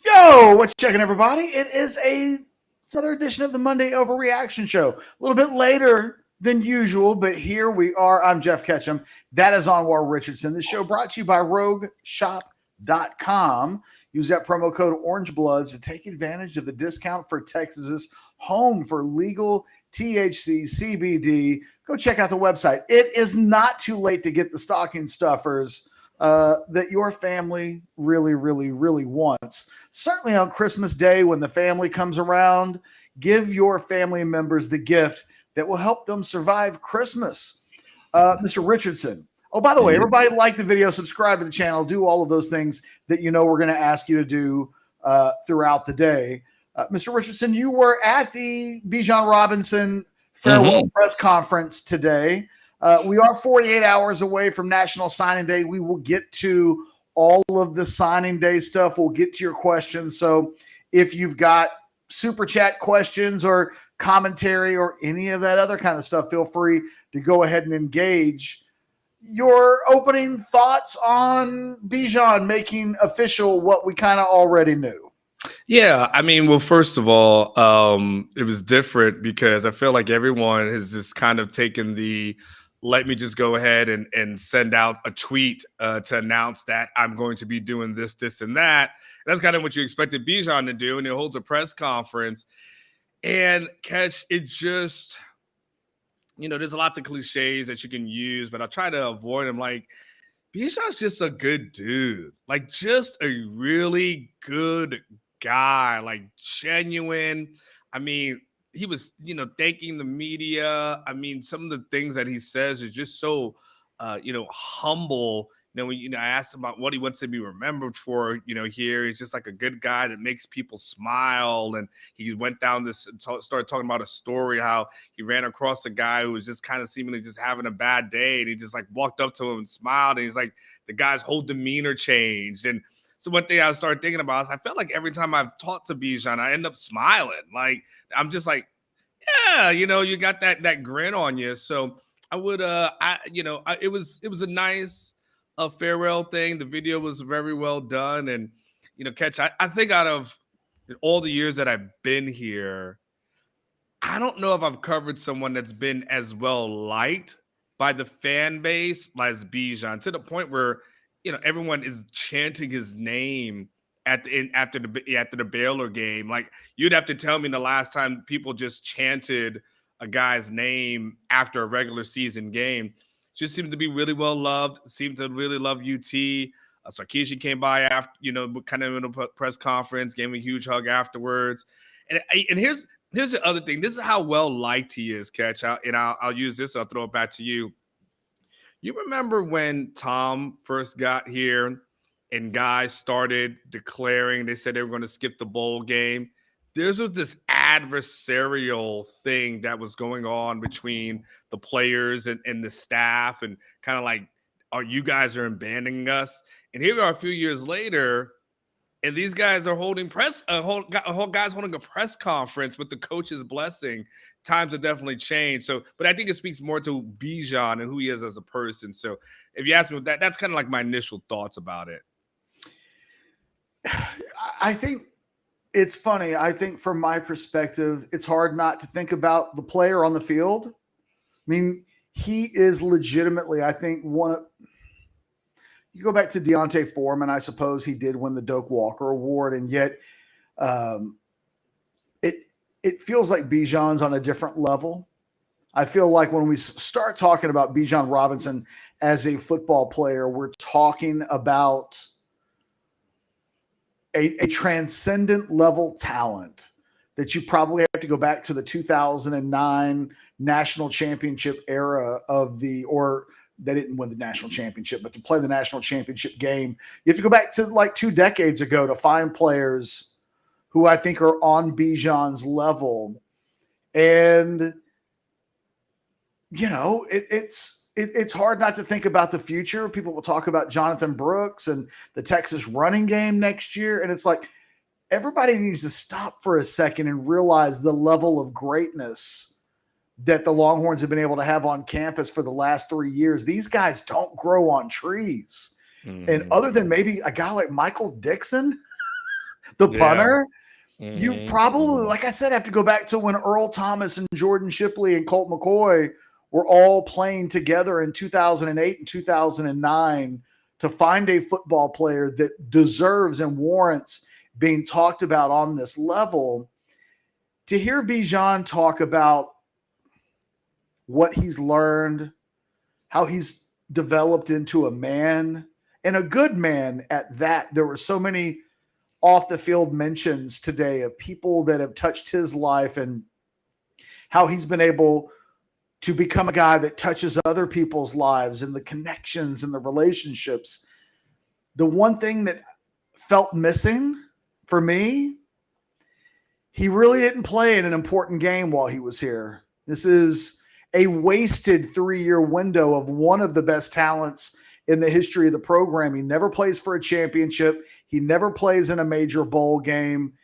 Yo, what's checking, everybody? It is another edition of the Monday Overreaction Show. A little bit later than usual, but here we are. I'm Jeff Ketchum. That is Anwar Richardson. This show brought to you by RogueShop.com. Use that promo code Orangebloods to take advantage of the discount for Texas's home for legal THC CBD. Go check out the website. It is not too late to get the stocking stuffers that your family really, really, really wants. Certainly on Christmas Day, when the family comes around, give your family members the gift that will help them survive Christmas. Mr. Richardson. Oh, by the way, everybody like the video, subscribe to the channel, do all of those things that you know we're going to ask you to do throughout the day. Mr. Richardson, you were at the Bijon Robinson farewell press conference today. We are 48 hours away from National Signing Day. We will get to all of the signing day stuff. We'll get to your questions. So if you've got super chat questions or commentary or any of that other kind of stuff, feel free to go ahead and engage. Your opening thoughts on Bijan making official what we kind of already knew. Yeah, I mean, well, first of all, it was different because I feel like everyone has just kind of taken the let me just go ahead and send out a tweet to announce that I'm going to be doing this, this, and that. That's kind of what you expected Bijan to do, and he holds a press conference. And Catch, it just, there's lots of cliches that you can use, but I'll try to avoid them. Like, Bijan's just a good dude, like just a really good guy, like genuine. I mean, he was, thanking the media. I mean, some of the things that he says is just so, humble. When I asked him about what he wants to be remembered for, here he's just like a good guy that makes people smile. And he went down this and started talking about a story how he ran across a guy who was just kind of seemingly just having a bad day, and he just like walked up to him and smiled. And he's like, the guy's whole demeanor changed. And so one thing I started thinking about is I felt like every time I've talked to Bijan, I end up smiling. Like, I'm just like, yeah, you got that grin on you. So I would, it was a nice farewell thing. The video was very well done. And, Catch, I think out of all the years that I've been here, I don't know if I've covered someone that's been as well liked by the fan base as Bijan, to the point where, everyone is chanting his name after the Baylor game. Like, you'd have to tell me the last time people just chanted a guy's name after a regular season game. Just seemed to be really well loved. Seemed to really love UT. Sarkisian came by after, kind of in a press conference, gave him a huge hug afterwards. And here's the other thing. This is how well liked he is, Catch. I'll use this. I'll throw it back to you. You remember when Tom first got here and guys started declaring, they said they were going to skip the bowl game? There was this adversarial thing that was going on between the players and the staff, and kind of like, you guys are abandoning us. And here we are a few years later, and these guys are holding guys holding a press conference with the coach's blessing. Times have definitely changed. So, but I think it speaks more to Bijan and who he is as a person. So if you ask me that, that's kind of like my initial thoughts about it. I think it's funny. I think from my perspective, it's hard not to think about the player on the field. I mean, he is legitimately, I think, you go back to Deontay Foreman, I suppose he did win the Doak Walker Award, and yet it feels like Bijan's on a different level. I feel like when we start talking about Bijon Robinson as a football player, we're talking about a transcendent level talent that you probably have to go back to the 2009 national championship era they didn't win the national championship, but to play the national championship game, you have to go back to like 2 decades ago to find players who I think are on Bijan's level. And, it's hard not to think about the future. People will talk about Jonathan Brooks and the Texas running game next year. And it's like, everybody needs to stop for a second and realize the level of greatness that the Longhorns have been able to have on campus for the last 3 years. These guys don't grow on trees. And other than maybe a guy like Michael Dixon, the Yeah. punter. You probably, like I said, have to go back to when Earl Thomas and Jordan Shipley and Colt McCoy were all playing together in 2008 and 2009 to find a football player that deserves and warrants being talked about on this level. To hear Bijan talk about what he's learned, how he's developed into a man, and a good man at that. There were so many off the field mentions today of people that have touched his life and how he's been able to become a guy that touches other people's lives and the connections and the relationships. The one thing that felt missing for me, he really didn't play in an important game while he was here. This is a wasted 3-year window of one of the best talents in the history of the program. He never plays for a championship. He never plays in a major bowl game.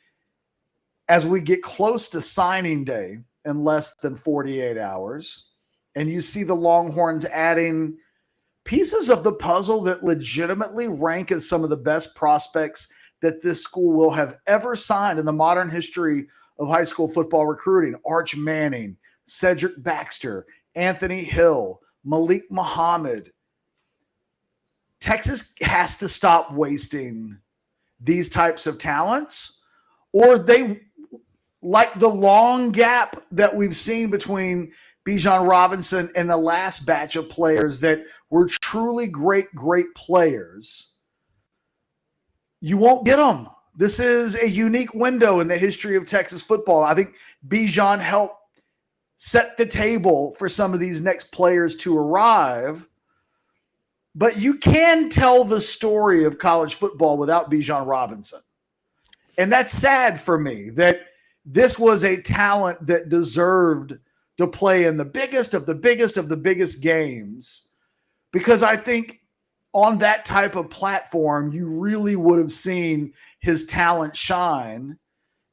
As we get close to signing day in less than 48 hours, and you see the Longhorns adding pieces of the puzzle that legitimately rank as some of the best prospects that this school will have ever signed in the modern history of high school football recruiting. Arch Manning, Cedric Baxter, Anthony Hill, Malik Muhammad. Texas has to stop wasting these types of talents, or they, like the long gap that we've seen between Bijon Robinson and the last batch of players that were truly great players, you won't get them. This is a unique window in the history of Texas football. I think Bijan helped set the table for some of these next players to arrive. But you can tell the story of college football without Bijan Robinson. And that's sad for me, that this was a talent that deserved to play in the biggest of the biggest games, because I think on that type of platform, you really would have seen his talent shine.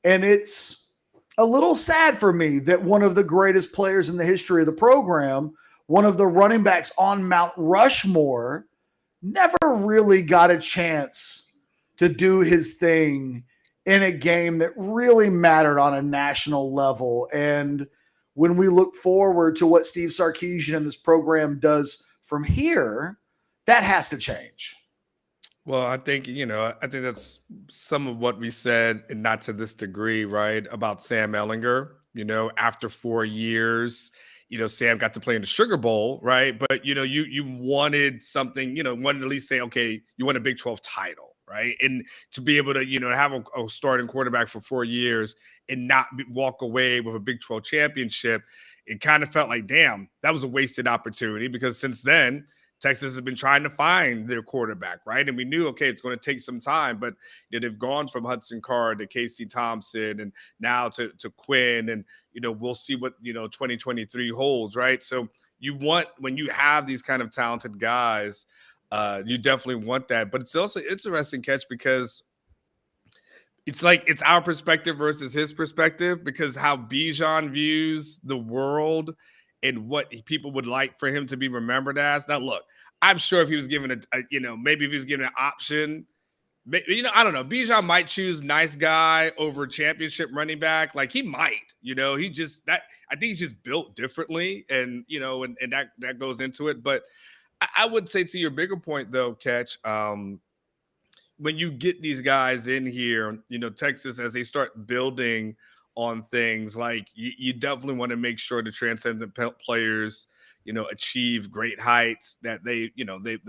And it's a little sad for me that one of the greatest players in the history of the program, one of the running backs on Mount Rushmore, never really got a chance to do his thing in a game that really mattered on a national level. And when we look forward to what Steve Sarkisian and this program does from here, that has to change. Well, I think that's some of what we said, and not to this degree, right, about Sam Ellinger. After 4 years, Sam got to play in the Sugar Bowl, right? But you wanted something, wanted to at least say, okay, you want a Big 12 title, right? And to be able to, have a starting quarterback for 4 years and not walk away with a Big 12 championship, it kind of felt like, damn, that was a wasted opportunity, because since then, Texas has been trying to find their quarterback, right? And we knew, okay, it's going to take some time, but they've gone from Hudson Card to Casey Thompson and now to Quinn, and we'll see what 2023 holds, right? So you want, when you have these kind of talented guys, you definitely want that. But it's also interesting, Catch, because it's like it's our perspective versus his perspective, because how Bijan views the world and what people would like for him to be remembered as. Now, look, I'm sure if he was given maybe if he was given an option, I don't know, Bijan might choose nice guy over championship running back. Like, he might, I think he's just built differently, and and that goes into it. But I would say, to your bigger point though, Catch, when you get these guys in here, Texas, as they start building on things, like you definitely want to make sure the transcendent players, achieve great heights, that they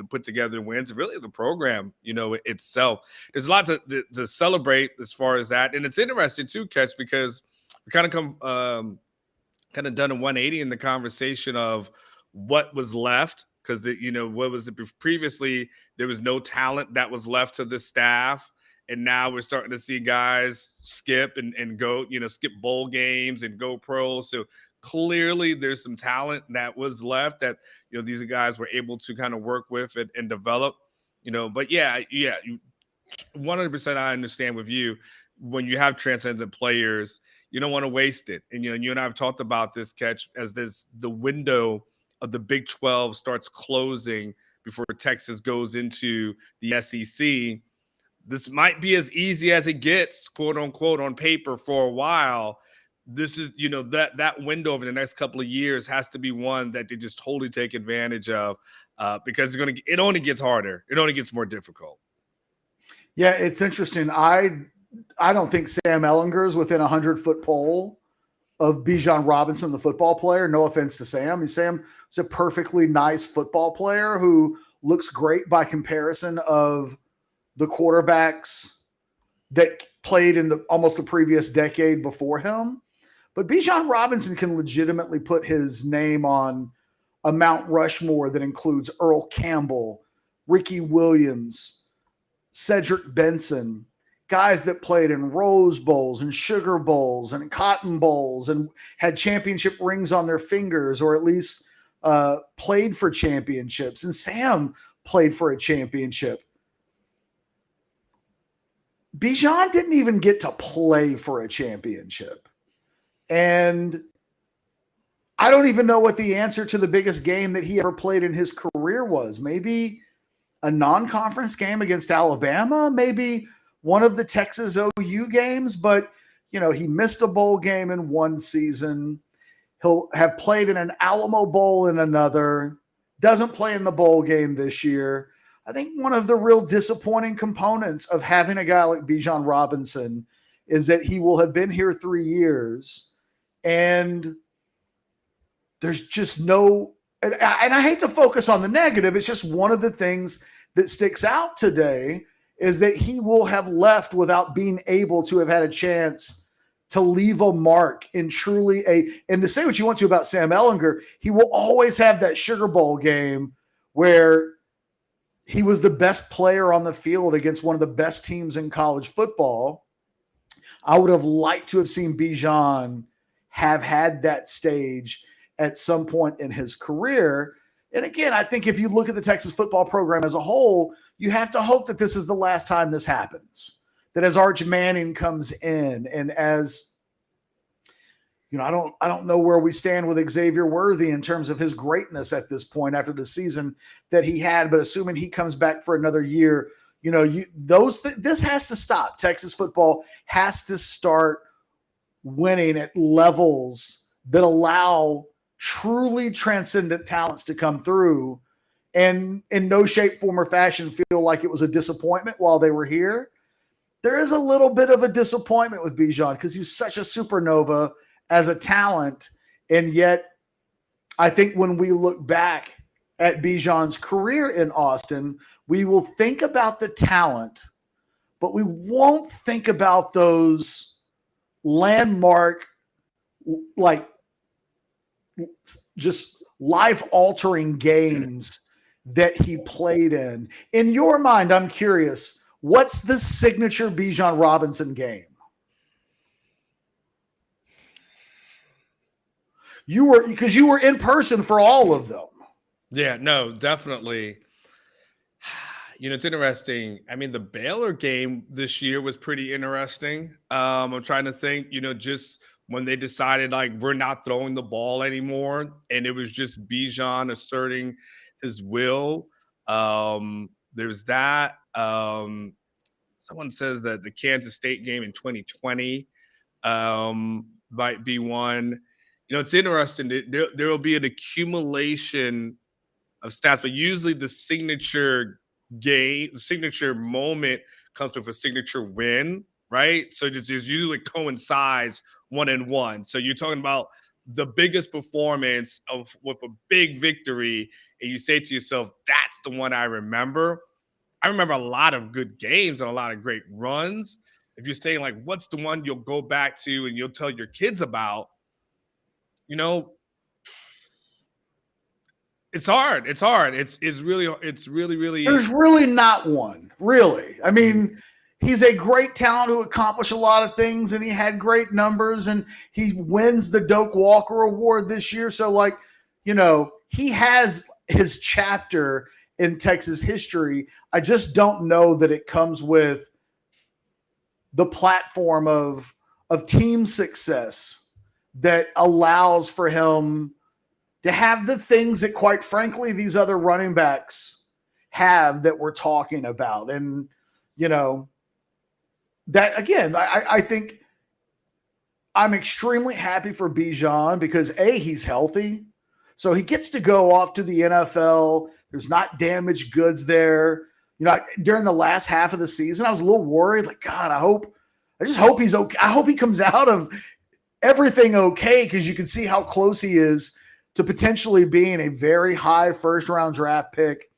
put together wins, really the program, itself. There's a lot to celebrate as far as that. And it's interesting too, Catch, because we kind of done a 180 in the conversation of what was left. Because what was it previously? There was no talent that was left to the staff. And now we're starting to see guys skip and go, skip bowl games and go pro. So clearly there's some talent that was left that, these guys were able to kind of work with and develop, But yeah, 100% I understand with you. When you have transcendent players, you don't want to waste it. And, you and I have talked about this, Catch, as the window of the Big 12 starts closing before Texas goes into the SEC. this might be as easy as it gets, quote unquote, on paper for a while. This is, that window over the next couple of years has to be one that they just totally take advantage of, because it only gets harder. It only gets more difficult. Yeah, it's interesting. I don't think Sam Ellinger is within 100-foot pole of Bijon Robinson, the football player. No offense to Sam. Sam is a perfectly nice football player who looks great by comparison of the quarterbacks that played in almost the previous decade before him. But Bijan Robinson can legitimately put his name on a Mount Rushmore that includes Earl Campbell, Ricky Williams, Cedric Benson, guys that played in Rose Bowls and Sugar Bowls and Cotton Bowls and had championship rings on their fingers, or at least played for championships. And Sam played for a championship. Bijan didn't even get to play for a championship. And I don't even know what the answer to the biggest game that he ever played in his career was. Maybe a non-conference game against Alabama, maybe one of the Texas OU games, but he missed a bowl game in one season. He'll have played in an Alamo Bowl in another, doesn't play in the bowl game this year. I think one of the real disappointing components of having a guy like Bijan Robinson is that he will have been here 3 years, and there's just no, and I hate to focus on the negative. It's just one of the things that sticks out today is that he will have left without being able to have had a chance to leave a mark in truly and to say what you want to about Sam Ellinger, he will always have that Sugar Bowl game where he was the best player on the field against one of the best teams in college football. I would have liked to have seen Bijan have had that stage at some point in his career. And again, I think if you look at the Texas football program as a whole, you have to hope that this is the last time this happens. That as Arch Manning comes in, and as I don't know where we stand with Xavier Worthy in terms of his greatness at this point after the season that he had, but assuming he comes back for another year, this has to stop. Texas football has to start winning at levels that allow truly transcendent talents to come through, and in no shape, form, or fashion feel like it was a disappointment while they were here. There is a little bit of a disappointment with Bijan because he was such a supernova as a talent, and yet I think when we look back at Bijan's career in Austin, we will think about the talent, but we won't think about those landmark, like just life-altering games that he played in. In your mind, I'm curious, what's the signature Bijan Robinson game? Because you were in person for all of them. Yeah, no, definitely. It's interesting. I mean, the Baylor game this year was pretty interesting. I'm trying to think, just when they decided, like, we're not throwing the ball anymore, and it was just Bijan asserting his will. There's that. Someone says that the Kansas State game in 2020 might be one. It's interesting. There will be an accumulation of stats, but usually the signature game, the signature moment comes with a signature win, right? So it usually coincides 1-1. So you're talking about the biggest performance with a big victory, and you say to yourself, that's the one I remember. I remember a lot of good games and a lot of great runs. If you're saying, like, what's the one you'll go back to and you'll tell your kids about, it's hard. It's hard. It's really. There's really not one, really. I mean, he's a great talent who accomplished a lot of things, and he had great numbers, and he wins the Doak Walker Award this year. So, he has his chapter in Texas history. I just don't know that it comes with the platform of team success that allows for him to have the things that, quite frankly, these other running backs have that we're talking about. And, that again, I think I'm extremely happy for Bijan because he's healthy. So he gets to go off to the NFL. There's not damaged goods there. During the last half of the season, I was a little worried. Like, God, I just hope he's okay. I hope he comes out of everything okay, because you can see how close he is to potentially being a very high first-round draft pick.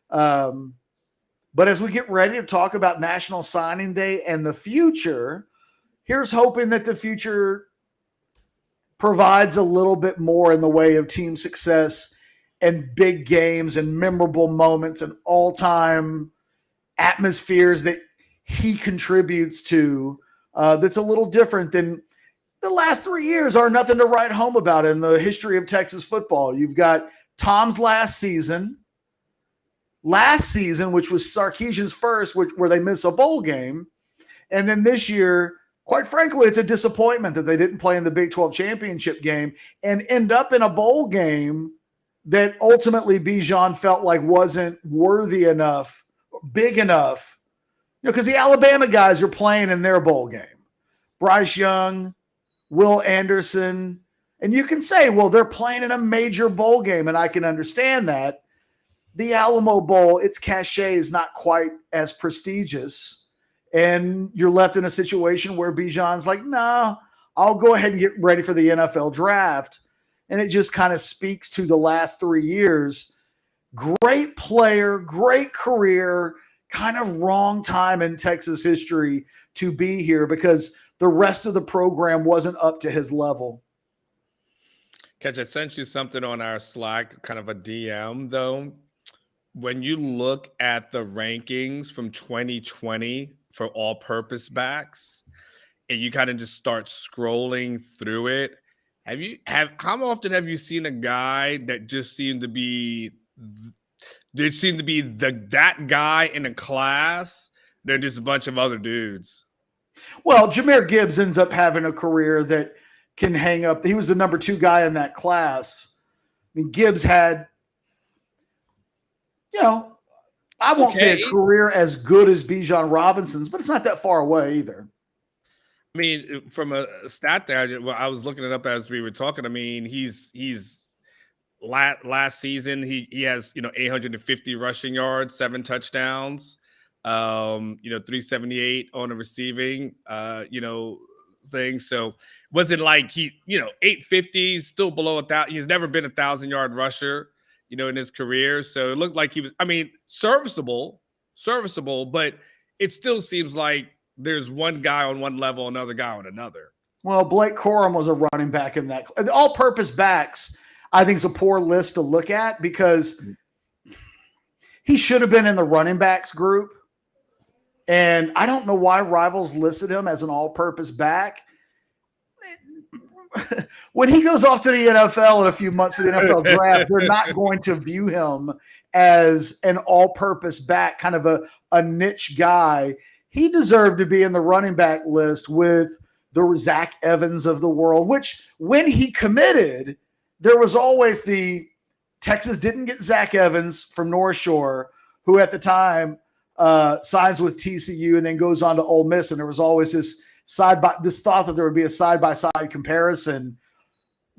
But as we get ready to talk about National Signing Day and the future, here's hoping that the future provides a little bit more in the way of team success and big games and memorable moments and all-time atmospheres that he contributes to, that's a little different than the last 3 years are nothing to write home about in the history of Texas football. You've got Tom's last season, which was Sarkisian's first, where they miss a bowl game. And then this year, quite frankly, it's a disappointment that they didn't play in the Big 12 championship game and end up in a bowl game that ultimately Bijan felt like wasn't worthy enough, big enough, because the Alabama guys are playing in their bowl game. Bryce Young, Will Anderson, and you can say, well, they're playing in a major bowl game, and I can understand that. The Alamo Bowl, its cachet is not quite as prestigious, and you're left in a situation where Bijan's like, no, I'll go ahead and get ready for the NFL draft. And it just kind of speaks to the last 3 years. Great player, great career, kind of wrong time in Texas history to be here because the rest of the program wasn't up to his level. Catch, I sent you something on our Slack, kind of a DM, though. When you look at the rankings from 2020 for all-purpose backs, and you kind of just start scrolling through it, how often have you seen a guy that just seemed to be that guy in a class than just a bunch of other dudes? Well, Jahmyr Gibbs ends up having a career that can hang up. He was the number 2 guy in that class. I mean, Gibbs had, I won't say a career as good as Bijon Robinson's, but it's not that far away either. I mean, from a stat there, I was looking it up as we were talking. I mean, he's last season he has 850 rushing yards, 7 touchdowns, 378 on the receiving thing. So wasn't like he 850, still below 1,000. He's never been 1,000-yard rusher in his career. So it looked like he was, serviceable, but it still seems like there's one guy on one level, another guy on another. Well, Blake Corum was a running back in that. The all-purpose backs, I think, is a poor list to look at because he should have been in the running backs group. And I don't know why Rivals listed him as an all-purpose back. When he goes off to the NFL in a few months for the NFL draft, they're not going to view him as an all-purpose back, kind of a niche guy. He deserved to be in the running back list with the Zach Evans of the world, which when he committed, there was always Texas didn't get Zach Evans from North Shore, who at the time signs with TCU and then goes on to Ole Miss. And there was always this thought that there would be a side-by-side comparison.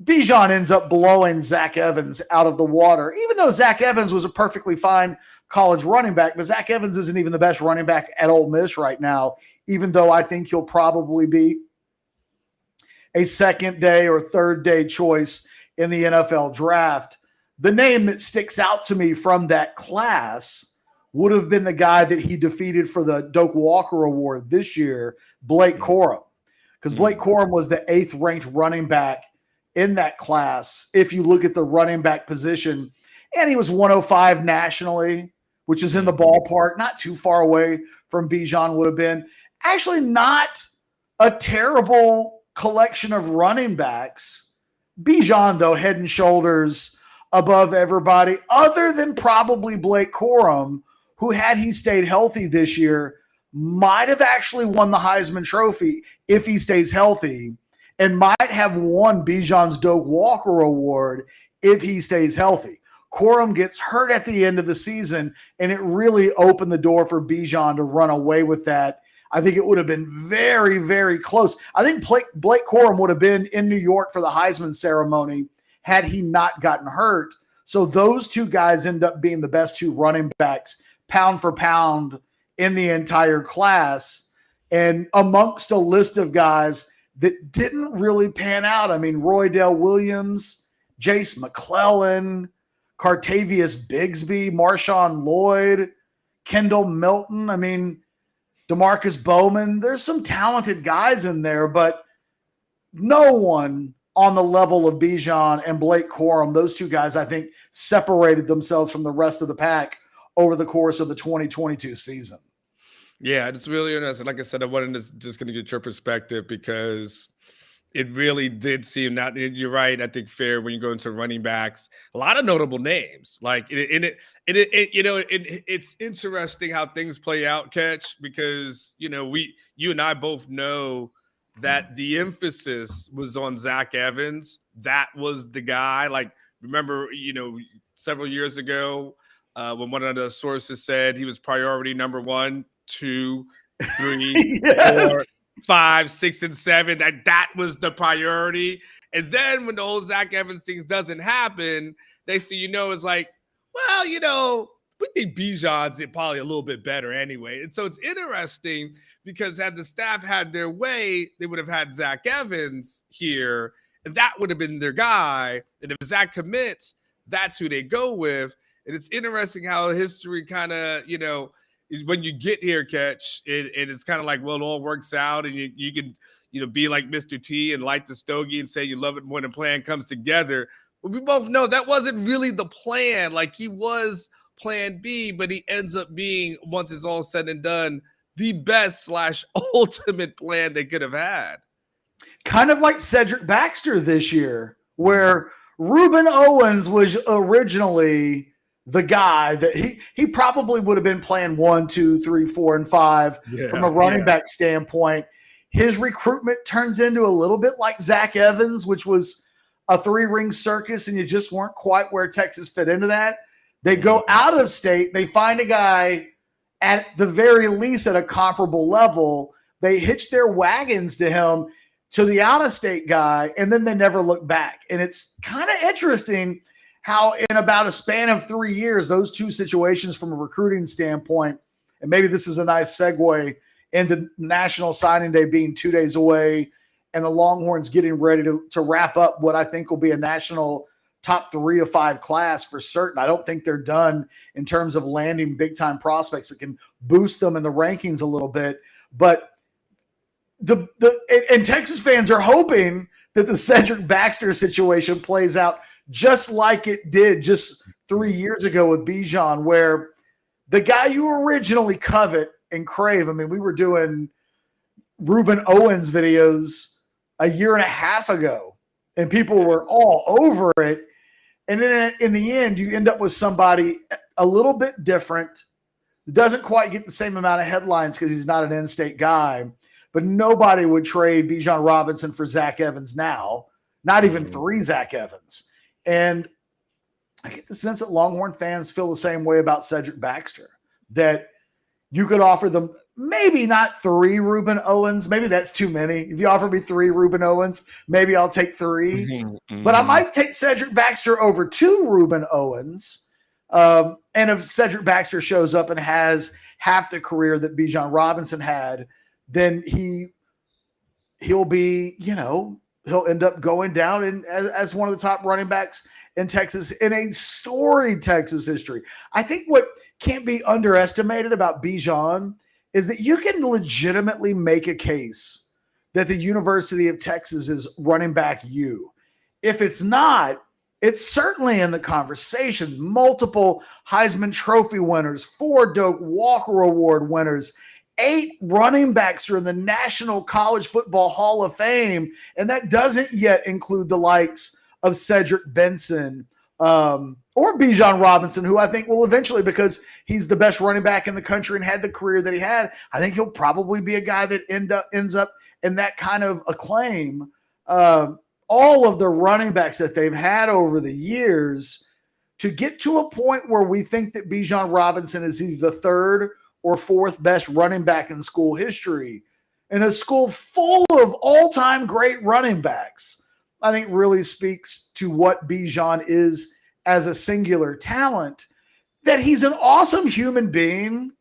Bijan ends up blowing Zach Evans out of the water, even though Zach Evans was a perfectly fine college running back, but Zach Evans isn't even the best running back at Ole Miss right now, even though I think he'll probably be a second-day or third-day choice in the NFL draft. The name that sticks out to me from that class would have been the guy that he defeated for the Doak Walker Award this year, Blake Corum, because Blake Corum was the 8th-ranked running back in that class if you look at the running back position, and he was 105 nationally, which is in the ballpark, not too far away from Bijan would have been. Actually not a terrible collection of running backs. Bijan, though, head and shoulders above everybody, other than probably Blake Corum, who, had he stayed healthy this year, might have actually won the Heisman Trophy if he stays healthy, and might have won Bijan's Doak Walker Award if he stays healthy. Corum gets hurt at the end of the season, and it really opened the door for Bijan to run away with that. I think it would have been very, very close. I think Blake Corum would have been in New York for the Heisman ceremony had he not gotten hurt. So those two guys end up being the best two running backs, pound for pound, in the entire class. And amongst a list of guys that didn't really pan out. I mean, Roydell Williams, Jace McClellan, Cartavius Bigsby, Marshawn Lloyd, Kendall Milton. I mean, DeMarcus Bowman. There's some talented guys in there, but no one on the level of Bijan and Blake Corum. Those two guys, I think, separated themselves from the rest of the pack over the course of the 2022 season. Yeah, it's really interesting. Like I said, I wanted to just going to get your perspective because it really did seem not. You're right. I think fair when you go into running backs, a lot of notable names. Like it's interesting how things play out, Catch, because you and I both know that the emphasis was on Zach Evans. That was the guy. Like, remember, several years ago when one of the sources said he was priority number 1, 2, 3, yes. 4, 5, 6, and 7. That was the priority. And then when the whole Zach Evans thing doesn't happen, next thing you know, it's like, well, we think Bijan's probably a little bit better anyway. And so it's interesting because had the staff had their way, they would have had Zach Evans here, and that would have been their guy. And if Zach commits, that's who they go with. And it's interesting how history kind of, when you get here, Catch, it's kind of like, well, it all works out, and you can, be like Mr. T and light the stogie and say you love it when a plan comes together. But we both know that wasn't really the plan. Like, he was plan B, but he ends up being, once it's all said and done, the best / ultimate plan they could have had. Kind of like Cedric Baxter this year, where Reuben Owens was originally the guy that he probably would have been playing 1, 2, 3, 4, and 5 from a running back standpoint. His recruitment turns into a little bit like Zach Evans, which was a 3-ring circus, and you just weren't quite where Texas fit into that. They go out of state. They find a guy at the very least at a comparable level. They hitch their wagons to him, to the out-of-state guy, and then they never look back. And it's kind of interesting how in about a span of 3 years, those two situations from a recruiting standpoint, and maybe this is a nice segue into National Signing Day being 2 days away and the Longhorns getting ready to wrap up what I think will be a national top 3 to 5 class for certain. I don't think they're done in terms of landing big-time prospects that can boost them in the rankings a little bit. But and Texas fans are hoping that the Cedric Baxter situation plays out just like it did just 3 years ago with Bijan, where the guy you originally covet and crave, I mean, we were doing Reuben Owens videos a year and a half ago, and people were all over it. And then in the end, you end up with somebody a little bit different, doesn't quite get the same amount of headlines because he's not an in-state guy, but nobody would trade Bijon Robinson for Zach Evans now, not even 3 Zach Evans. And I get the sense that Longhorn fans feel the same way about Cedric Baxter, that you could offer them maybe not 3 Reuben Owens. Maybe that's too many. If you offer me 3 Reuben Owens, maybe I'll take 3. But I might take Cedric Baxter over 2 Reuben Owens. And if Cedric Baxter shows up and has half the career that Bijan Robinson had, then he'll be, he'll end up going down as one of the top running backs in Texas, in a storied Texas history. I think what can't be underestimated about Bijan is that you can legitimately make a case that the University of Texas is running back you. If it's not, it's certainly in the conversation. Multiple Heisman Trophy winners, 4 Doak Walker Award winners, 8 running backs are in the National College Football Hall of Fame, and that doesn't yet include the likes of Cedric Benson or Bijan Robinson, who I think will eventually, because he's the best running back in the country and had the career that he had, I think he'll probably be a guy that ends up in that kind of acclaim. All of the running backs that they've had over the years, to get to a point where we think that Bijan Robinson is either the 3rd or fourth best running back in school history. In a school full of all-time great running backs, I think really speaks to what Bijan is as a singular talent. That he's an awesome human being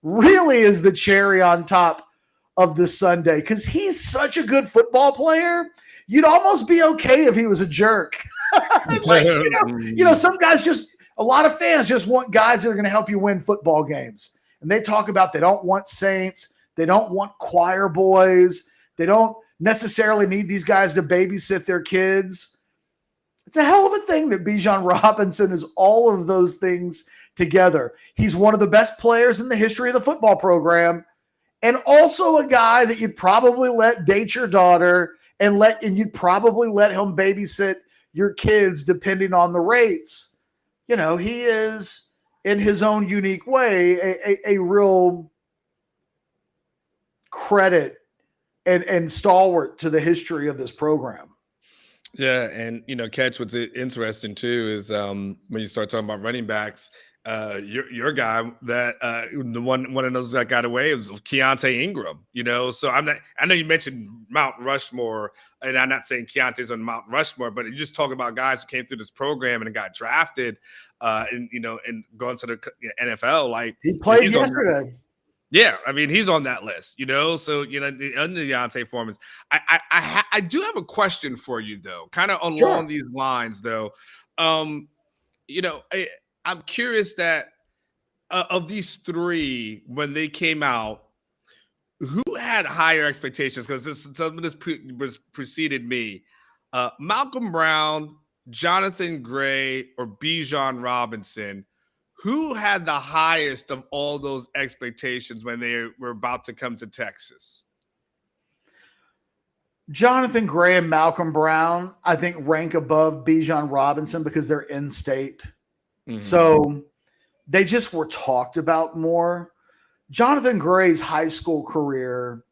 really is the cherry on top of the sundae, because he's such a good football player. You'd almost be okay if he was a jerk. Like, some guys just, a lot of fans just want guys that are going to help you win football games. And they talk about they don't want saints. They don't want choir boys. They don't necessarily need these guys to babysit their kids. It's a hell of a thing that Bijan Robinson is all of those things together. He's one of the best players in the history of the football program, and also a guy that you'd probably let date your daughter and you'd probably let him babysit your kids depending on the rates. He is, in his own unique way, a real credit and stalwart to the history of this program. Yeah, and Catch, what's interesting too is when you start talking about running backs, your guy that the one of those that got away was Keontae Ingram. So I know you mentioned Mount Rushmore, and I'm not saying Keontae's on Mount Rushmore, but you just talk about guys who came through this program and got drafted, and going to the NFL. Like, he played yesterday. Yeah, I mean, he's on that list, So under Deontay Foreman's, I do have a question for you though, kind of along these lines though. I'm curious that of these three, when they came out, who had higher expectations? Because some of this preceded me. Malcolm Brown, Jonathan Gray, or Bijan Robinson. Who had the highest of all those expectations when they were about to come to Texas? Jonathan Gray and Malcolm Brown, I think, rank above Bijan Robinson because they're in state. Mm-hmm. So they just were talked about more. Jonathan Gray's high school career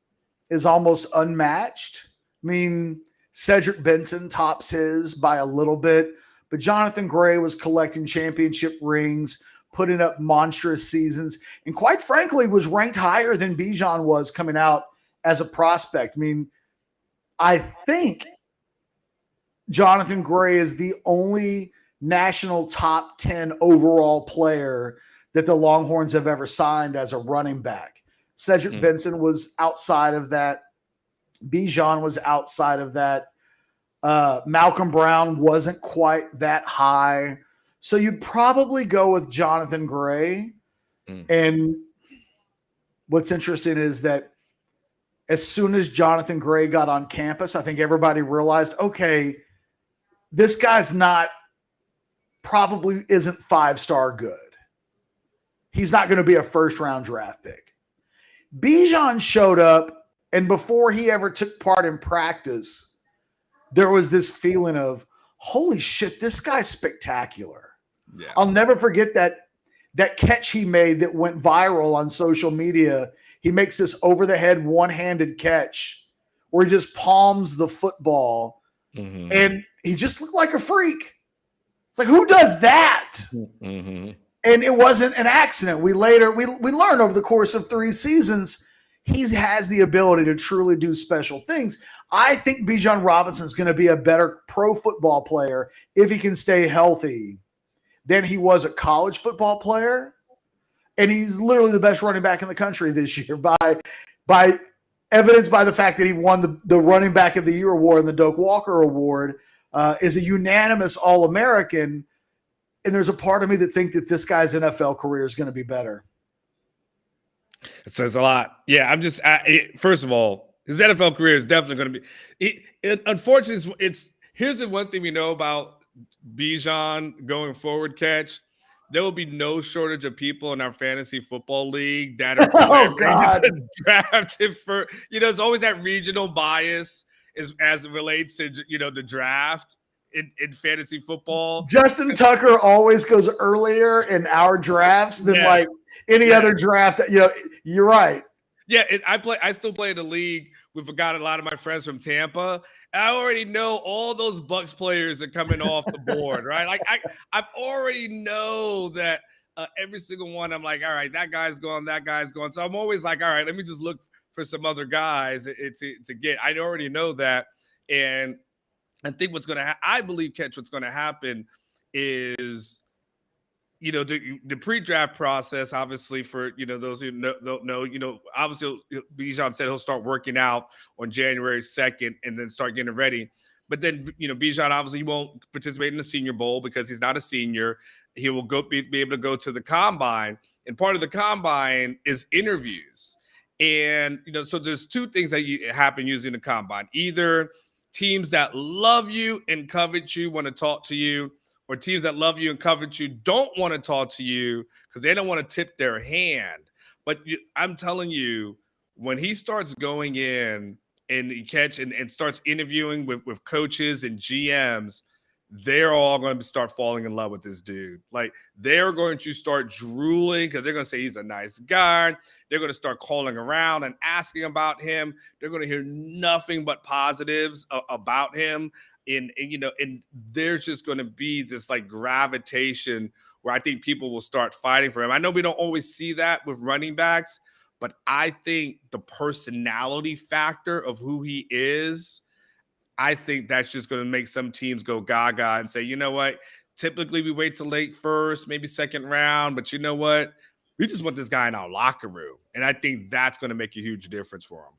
is almost unmatched. I mean, Cedric Benson tops his by a little bit, but Jonathan Gray was collecting championship rings, putting up monstrous seasons, and quite frankly was ranked higher than Bijan was coming out as a prospect. I mean, I think Jonathan Gray is the only national top 10 overall player that the Longhorns have ever signed as a running back. Cedric Benson was outside of that. Bijan was outside of that. Malcolm Brown wasn't quite that high. So you'd probably go with Jonathan Gray. And what's interesting is that as soon as Jonathan Gray got on campus, I think everybody realized, okay, this guy's probably isn't 5-star good. He's not going to be a first-round draft pick. Bijan showed up, and before he ever took part in practice, there was this feeling of, holy shit, this guy's spectacular. Yeah. I'll never forget that catch he made that went viral on social media. He makes this over-the-head one-handed catch where he just palms the football, and he just looked like a freak. It's like, who does that? And it wasn't an accident. We learned over the course of 3 seasons, he has the ability to truly do special things. I think Bijan Robinson is going to be a better pro football player if he can stay healthy than he was a college football player. And he's literally the best running back in the country this year by evidenced by the fact that he won the Running Back of the Year award and the Doak Walker Award, is a unanimous All-American. And there's a part of me that think that this guy's NFL career is going to be better. It says a lot. Yeah, first of all, his NFL career is definitely going to be. Unfortunately, here's the one thing we know about Bijan going forward, Catch. There will be no shortage of people in our fantasy football league that are drafted for. There's always that regional bias as it relates to the draft. In fantasy football, Justin Tucker always goes earlier in our drafts than like any other draft. You're right. Yeah, I still play in the league. We've got a lot of my friends from Tampa. And I already know all those Bucks players are coming off the board, right? Like I already know that every single one, I'm like, all right, that guy's gone, that guy's gone. So I'm always like, all right, let me just look for some other guys to get. I already know that. And I think what's going to I believe, Catch, what's going to happen is, the pre-draft process, obviously, for, those who don't know, obviously, Bijan said he'll start working out on January 2nd and then start getting ready. But then, Bijan obviously won't participate in the Senior Bowl because he's not a senior. He will be able to go to the Combine. And part of the Combine is interviews. And, so there's two things that happen using the Combine. Either teams that love you and covet you want to talk to you, or teams that love you and covet you don't want to talk to you because they don't want to tip their hand. But I'm telling you, when he starts going in and and starts interviewing with coaches and GMs, they're all going to start falling in love with this dude. Like, they're going to start drooling because they're going to say he's a nice guy. They're going to start calling around and asking about him. They're going to hear nothing but positives about him. And there's just going to be this like gravitation where I think people will start fighting for him. I know we don't always see that with running backs, but I think the personality factor of who he is, I think that's just going to make some teams go gaga and say, you know what? Typically we wait till late first, maybe second round, but you know what? We just want this guy in our locker room. And I think that's going to make a huge difference for him.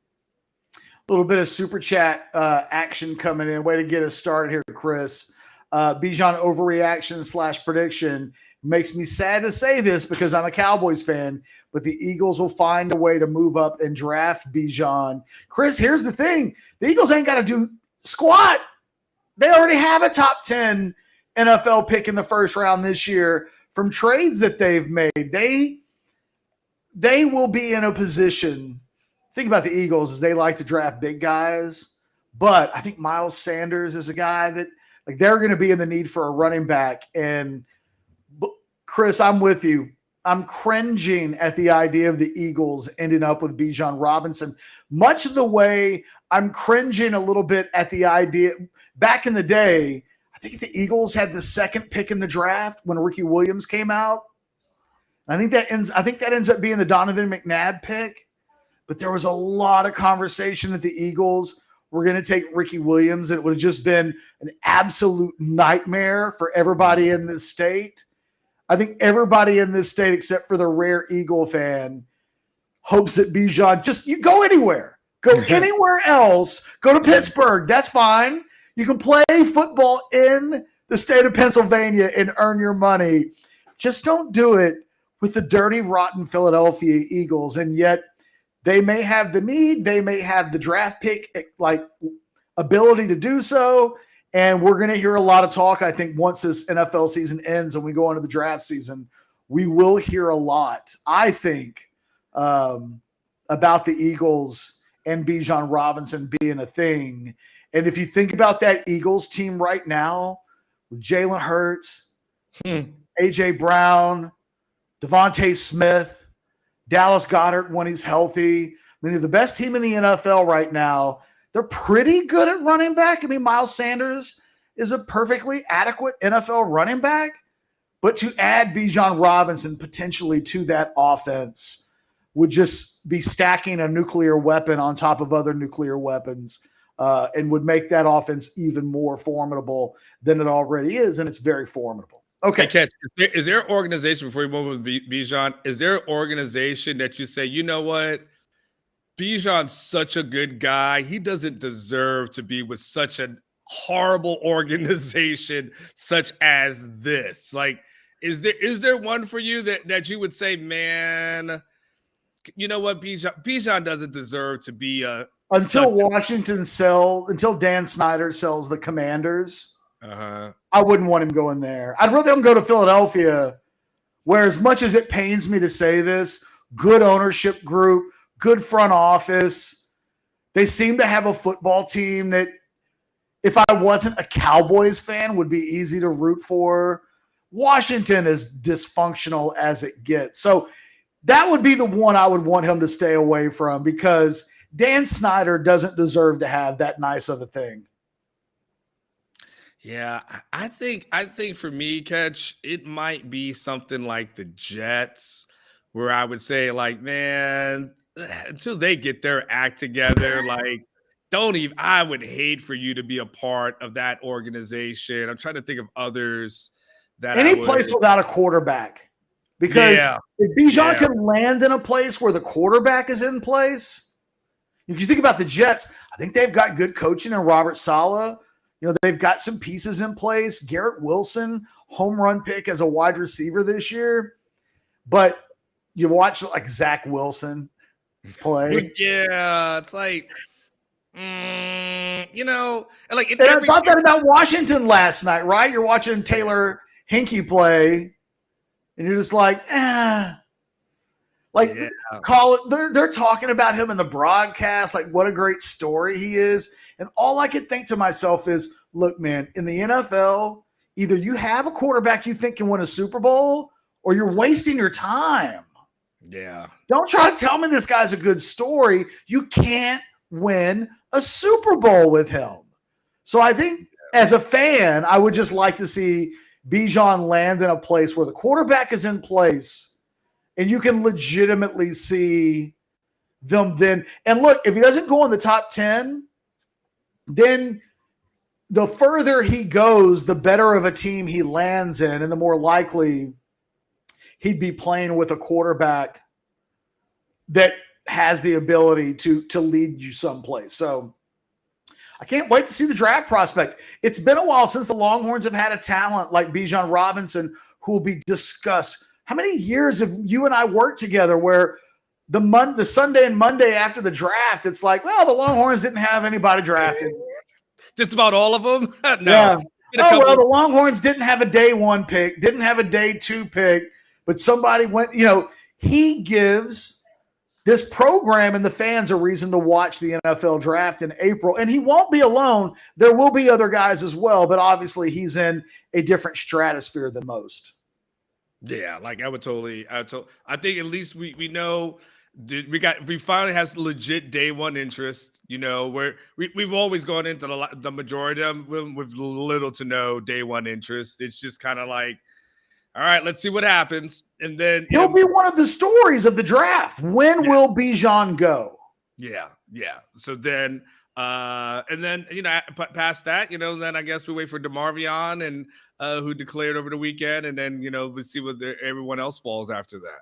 A little bit of super chat action coming in. Way to get us started here, Chris. Bijan overreaction / prediction. Makes me sad to say this because I'm a Cowboys fan, but the Eagles will find a way to move up and draft Bijan. Chris, here's the thing. The Eagles ain't got to do squat. They already have a top 10 NFL pick in the first round this year from trades that they've made. They will be in a position. Think about the Eagles as they like to draft big guys, but I think Miles Sanders is a guy that like they're going to be in the need for a running back. And Chris, I'm with you. I'm cringing at the idea of the Eagles ending up with Bijon Robinson, much of the way I'm cringing a little bit at the idea back in the day. I think the Eagles had the second pick in the draft when Ricky Williams came out. I think that ends up being the Donovan McNabb pick. But there was a lot of conversation that the Eagles were going to take Ricky Williams. And it would have just been an absolute nightmare for everybody in this state. I think everybody in this state, except for the rare Eagle fan, hopes that Bijan you go anywhere. Go anywhere else. Go to Pittsburgh. That's fine. You can play football in the state of Pennsylvania and earn your money. Just don't do it with the dirty, rotten Philadelphia Eagles. And yet, they may have the need, they may have the draft pick like ability to do so, and we're going to hear a lot of talk. I think once this NFL season ends and we go into the draft season, we will hear a lot. I think about the Eagles and Bijan Robinson being a thing. And if you think about that Eagles team right now with Jalen Hurts, AJ Brown, Devontae Smith, Dallas Goedert when he's healthy. I mean, they're the best team in the NFL right now. They're pretty good at running back. I mean, Miles Sanders is a perfectly adequate NFL running back. But to add Bijan Robinson potentially to that offense would just be stacking a nuclear weapon on top of other nuclear weapons and would make that offense even more formidable than it already is. And it's very formidable. Okay. Hey, Catch, is there an organization, before you move with Bijan, is there an organization that you say, you know what, Bijan's such a good guy. He doesn't deserve to be with such a horrible organization such as this. Like, is there one for you that you would say, man, you know what, Bijan doesn't deserve to be until Dan Snyder sells the Commanders. I wouldn't want him going there. I'd rather him go to Philadelphia, where as much as it pains me to say this, good ownership group, good front office. They seem to have a football team that if I wasn't a Cowboys fan would be easy to root for. Washington is dysfunctional as it gets. So that would be the one I would want him to stay away from because Dan Snyder doesn't deserve to have that nice of a thing. Yeah, I think for me, Catch, it might be something like the Jets, where I would say, like, man, until they get their act together, like, don't even. I would hate for you to be a part of that organization. I'm trying to think of others that I Any would. place without a quarterback. Because Yeah, if Bijan yeah, can land in a place where the quarterback is in place, if you think about the Jets, I think they've got good coaching in Robert Saleh. They've got some pieces in place. Garrett Wilson, home run pick as a wide receiver this year. But you watch like Zach Wilson play. yeah. It's like, like And I thought that about Washington last night, right? You're watching yeah, Taylor Hinkie play, and you're just like, Like yeah, they're talking about him in the broadcast, like what a great story he is. And all I could think to myself is, look, man, in the NFL, either you have a quarterback you think can win a Super Bowl, or you're wasting your time. yeah. Don't try to tell me this guy's a good story. You can't win a Super Bowl with him. So I think as a fan, I would just like to see Bijan land in a place where the quarterback is in place and you can legitimately see them then. And look, if he doesn't go in the top 10, then the further he goes, the better of a team he lands in, and the more likely he'd be playing with a quarterback that has the ability to lead you someplace. So I can't wait to see the draft prospect. It's been a while since the Longhorns have had a talent like Bijon Robinson who will be discussed. How many years have you and I worked together where the Sunday and Monday after the draft, it's like, well, the Longhorns didn't have anybody drafted. Just about all of them? No. Yeah. Oh, well, the Longhorns didn't have a day 1 pick, didn't have a day 2 pick, but somebody went, he gives this program and the fans a reason to watch the NFL draft in April. And he won't be alone. There will be other guys as well, but obviously he's in a different stratosphere than most. Yeah, like I think at least we know we finally have legit day one interest, where we've always gone into the majority of them with little to no day one interest. It's just kind of like, all right, let's see what happens. And then he'll be one of the stories of the draft. When will Bijan go? Yeah. So then and then past that, then I guess we wait for DeMarvion and who declared over the weekend, and then we see what everyone else falls after that.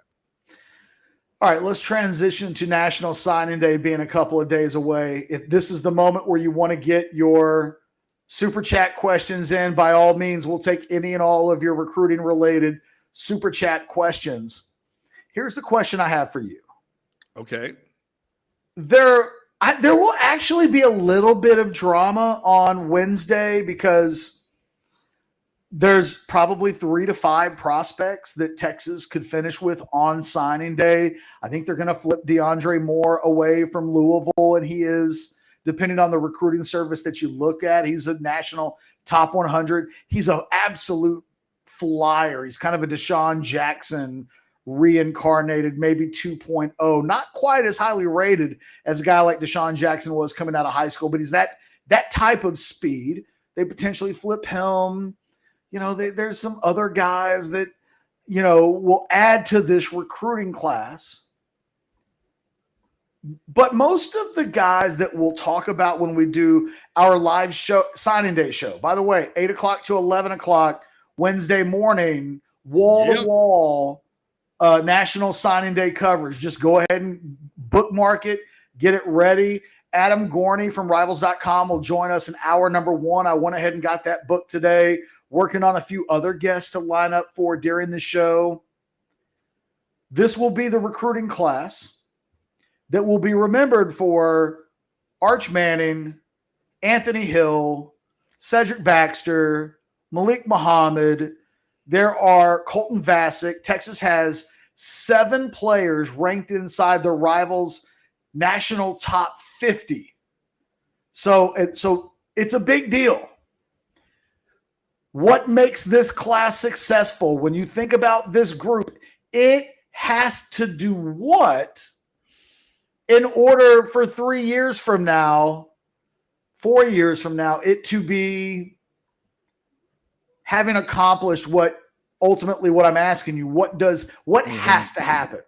All right, let's transition to National Signing Day being a couple of days away. If this is the moment where you want to get your super chat questions in, by all means, we'll take any and all of your recruiting related super chat questions. Here's the question I have for you. Okay. There will actually be a little bit of drama on Wednesday because there's probably 3 to 5 prospects that Texas could finish with on signing day. I think they're going to flip DeAndre Moore away from Louisville, and he is, depending on the recruiting service that you look at, he's a national top 100. He's an absolute flyer. He's kind of a Deshaun Jackson reincarnated, maybe 2.0, not quite as highly rated as a guy like Deshaun Jackson was coming out of high school, but he's that type of speed. They potentially flip him. There's some other guys that, will add to this recruiting class. But most of the guys that we'll talk about when we do our live show, signing day show, by the way, 8 o'clock to 11 o'clock, Wednesday morning, wall to wall, National Signing Day coverage. Just go ahead and bookmark it, get it ready. Adam Gorney from Rivals.com will join us in hour number 1. I went ahead and got that book today, working on a few other guests to line up for during the show. This will be the recruiting class that will be remembered for Arch Manning, Anthony Hill, Cedric Baxter, Malik Muhammad. There are Colton Vasek. Texas has 7 players ranked inside the Rivals national top 50. So it's a big deal. What makes this class successful? When you think about this group, it has to do what in order for 3 years from now, 4 years from now, it to be having accomplished what I'm asking you, what has to happen?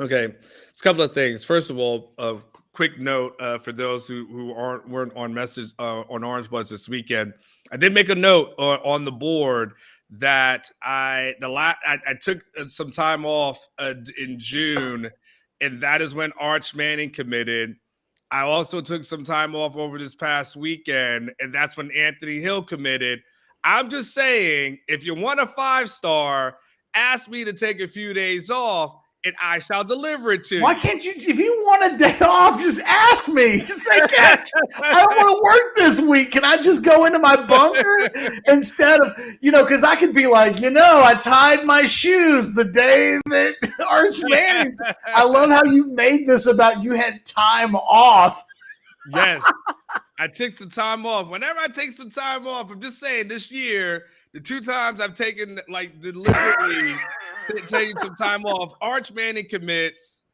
Okay, it's a couple of things. First of all, a quick note for those who weren't on message on Orangebloods this weekend. I did make a note on the board that I took some time off in June, and that is when Arch Manning committed. I also took some time off over this past weekend, and that's when Anthony Hill committed. I'm just saying, if you want a 5-star, ask me to take a few days off, and I shall deliver it to you. Why can't you, if you want a day off, just ask me. Just say, Catch, I don't want to work this week. Can I just go into my bunker instead of, because I could be like, I tied my shoes the day that Arch Manning. I love how you made this about you had time off. Yes, I took some time off. Whenever I take some time off, I'm just saying this year, the 2 times I've taken deliberately taking some time off, Arch Manning commits,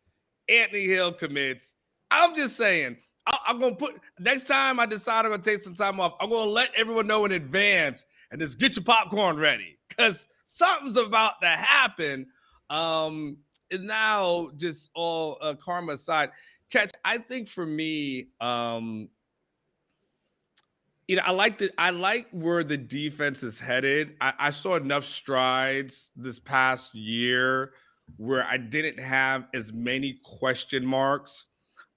Anthony Hill commits. I'm just saying, I'm going to put, next time I decide I'm going to take some time off, I'm going to let everyone know in advance and just get your popcorn ready because something's about to happen. And now just all karma aside, Catch, I think for me, I like where the defense is headed. I saw enough strides this past year where I didn't have as many question marks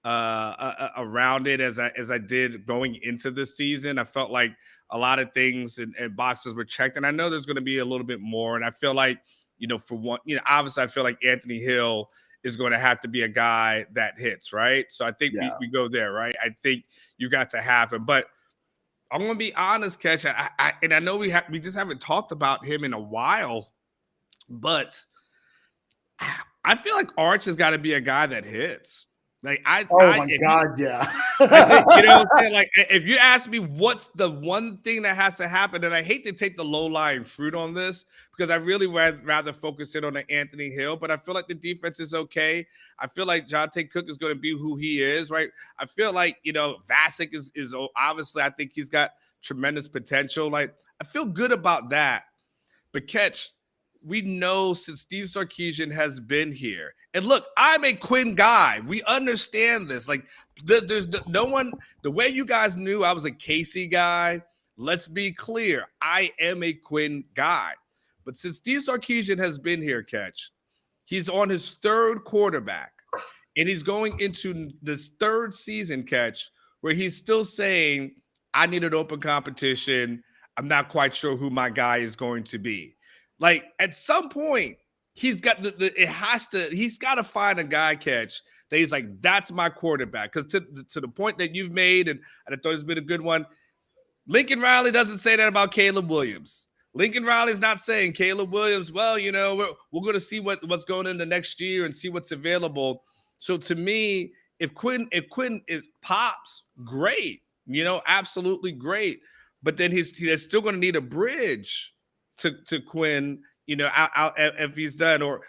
around it as I did going into this season. I felt like a lot of things and boxes were checked, and I know there's going to be a little bit more. And I feel like, for one, obviously I feel like Anthony Hill is going to have to be a guy that hits, right? So I think we go there, right? I think you got to have him, but I'm going to be honest, Catch. And I know we just haven't talked about him in a while, but I feel like Arch has got to be a guy that hits. God, yeah. I think, what I'm saying? Like, if you ask me what's the one thing that has to happen, and I hate to take the low-lying fruit on this because I really rather focus in on the Anthony Hill, but I feel like the defense is okay. I feel like Keontae Cook is going to be who he is, right? I feel like, Vasek is obviously, I think he's got tremendous potential. Like, I feel good about that. But Catch, we know since Steve Sarkisian has been here, and look, I'm a Quinn guy. We understand this. Like, there's no one, the way you guys knew I was a Casey guy, let's be clear, I am a Quinn guy. But since Steve Sarkisian has been here, Catch, he's on his 3rd quarterback, and he's going into this 3rd season, Catch, where he's still saying, I need an open competition. I'm not quite sure who my guy is going to be. Like, at some point, he's got he's got to find a guy, Catch, that he's like, that's my quarterback. Because to the point that you've made, and I thought it's been a good one, Lincoln Riley doesn't say that about Caleb Williams. Lincoln Riley's not saying Caleb Williams, well, we're going to see what's going in the next year and see what's available. So to me, if Quinn is pops, great, absolutely great. But then he's still going to need a bridge to Quinn, if he's done, or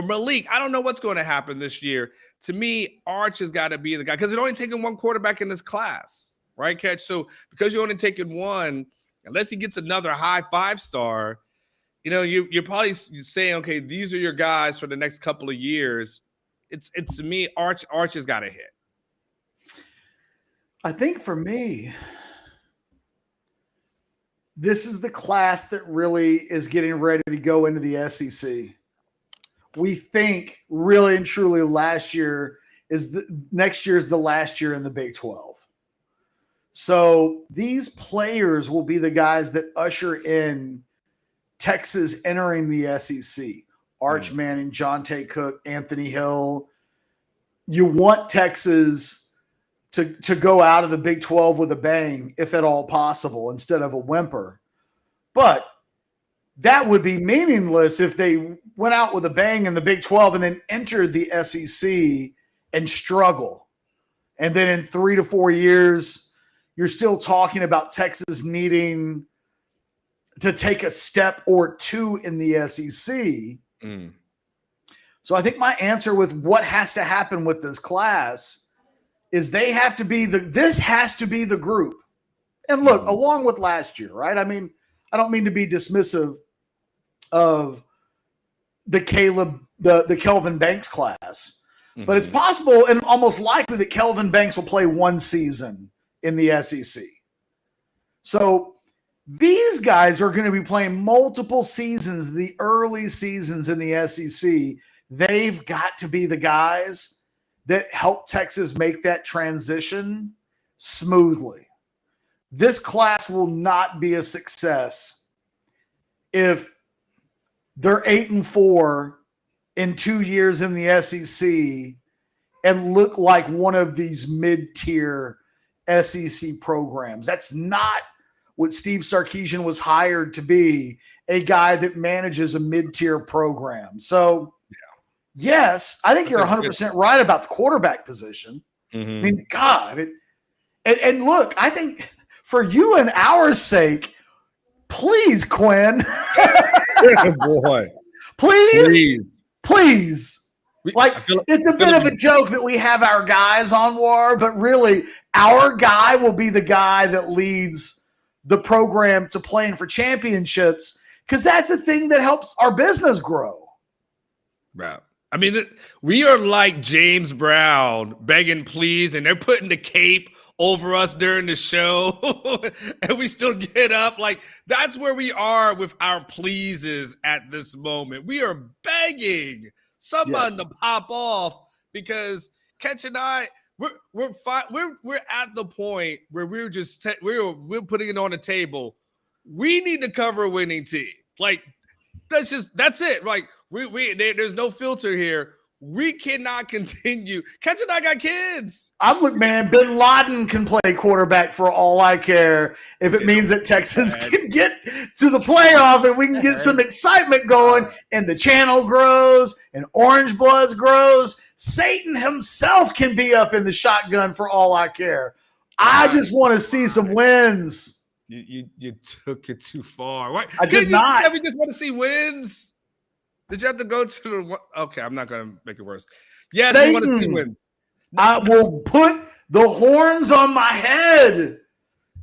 Malik. I don't know what's going to happen this year. To me, Arch has got to be the guy because it's only taking one quarterback in this class, right, Catch? So because you're only taking one, unless he gets another high 5-star, you're probably saying, okay, these are your guys for the next couple of years. It's to me, Arch has got to hit. I think for me, this is the class that really is getting ready to go into the SEC. We think really and truly next year is the last year in the Big 12. So these players will be the guys that usher in Texas entering the SEC. Arch Manning, Keontae Cook, Anthony Hill. You want Texas to go out of the Big 12 with a bang, if at all possible, instead of a whimper. But that would be meaningless if they went out with a bang in the Big 12 and then entered the SEC and struggle. And then in 3 to 4 years, you're still talking about Texas needing to take a step or two in the SEC. So I think my answer with what has to happen with this class is this has to be the group. And look, along with last year, right? I mean, I don't mean to be dismissive of the Kelvin Banks class, but it's possible and almost likely that Kelvin Banks will play one season in the SEC. So these guys are going to be playing multiple seasons, the early seasons in the SEC. They've got to be the guys that help Texas make that transition smoothly. This class will not be a success if they're 8-4 in 2 years in the SEC and look like one of these mid-tier SEC programs. That's not what Steve Sarkisian was hired to be, a guy that manages a mid-tier program. So, yes, I think you're 100% right about the quarterback position. I mean, God. And look, I think for you and our sake, please, Quinn. Boy. Please. It's a bit of a joke that we have our guys on WAR, but really our guy will be the guy that leads the program to playing for championships, because that's the thing that helps our business grow. Right. I mean, we are like James Brown begging please, and they're putting the cape over us during the show, and we still get up. Like, that's where we are with our pleases at this moment. We are begging someone to pop off, because Ketch and I, we're fine. We're at the point where we're just we're putting it on the table. We need to cover a winning team. Like, that's it. Like, there's no filter here. We cannot continue. Ketch and I got kids. Man, Bin Laden can play quarterback for all I care, if it means that Texas can get to the playoff and we can get some excitement going and the channel grows and Orangebloods grows. Satan himself can be up in the shotgun for all I care. I just want to see some wins. You took it too far. Why? I did not. We just want to see wins. Did you have to go to the? Okay, I'm not going to make it worse. Yes, we want to see wins. I will put the horns on my head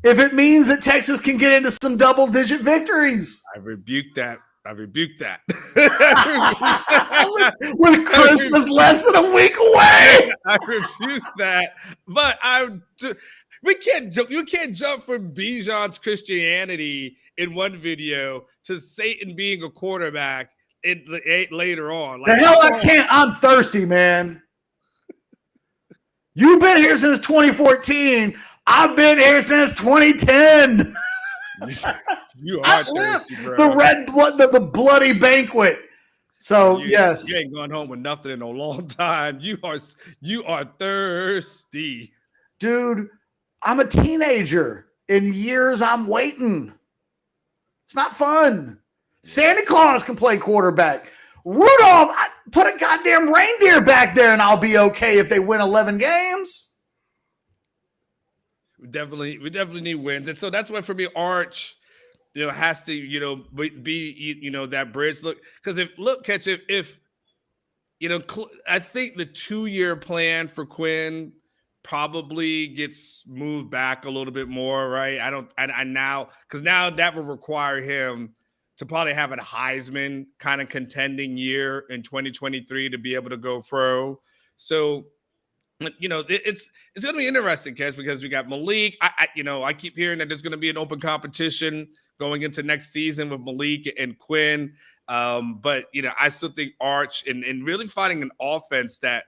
if it means that Texas can get into some double-digit victories. I rebuke that. With Christmas less than a week away. I rebuke that. But you can't jump from Bijan's Christianity in one video to Satan being a quarterback later on. Like, the hell I can't. I'm thirsty, man. You've been here since 2014. I've been here since 2010. You are thirsty, bro. The red blood, the bloody banquet. So yes, you ain't going home with nothing in a long time. You are thirsty, dude. I'm a teenager. In years, I'm waiting. It's not fun. Santa Claus can play quarterback. Rudolph, put a goddamn reindeer back there and I'll be okay if they win 11 games. We definitely need wins. And so that's why for me, Arch, has to, be, that bridge. Look, because if I think the 2-year plan for Quinn probably gets moved back a little bit more, right? Because now that will require him to probably have a Heisman kind of contending year in 2023 to be able to go pro. So, it's going to be interesting, Kes, because we got Malik. I keep hearing that there's going to be an open competition going into next season with Malik and Quinn. But I still think Arch and really finding an offense that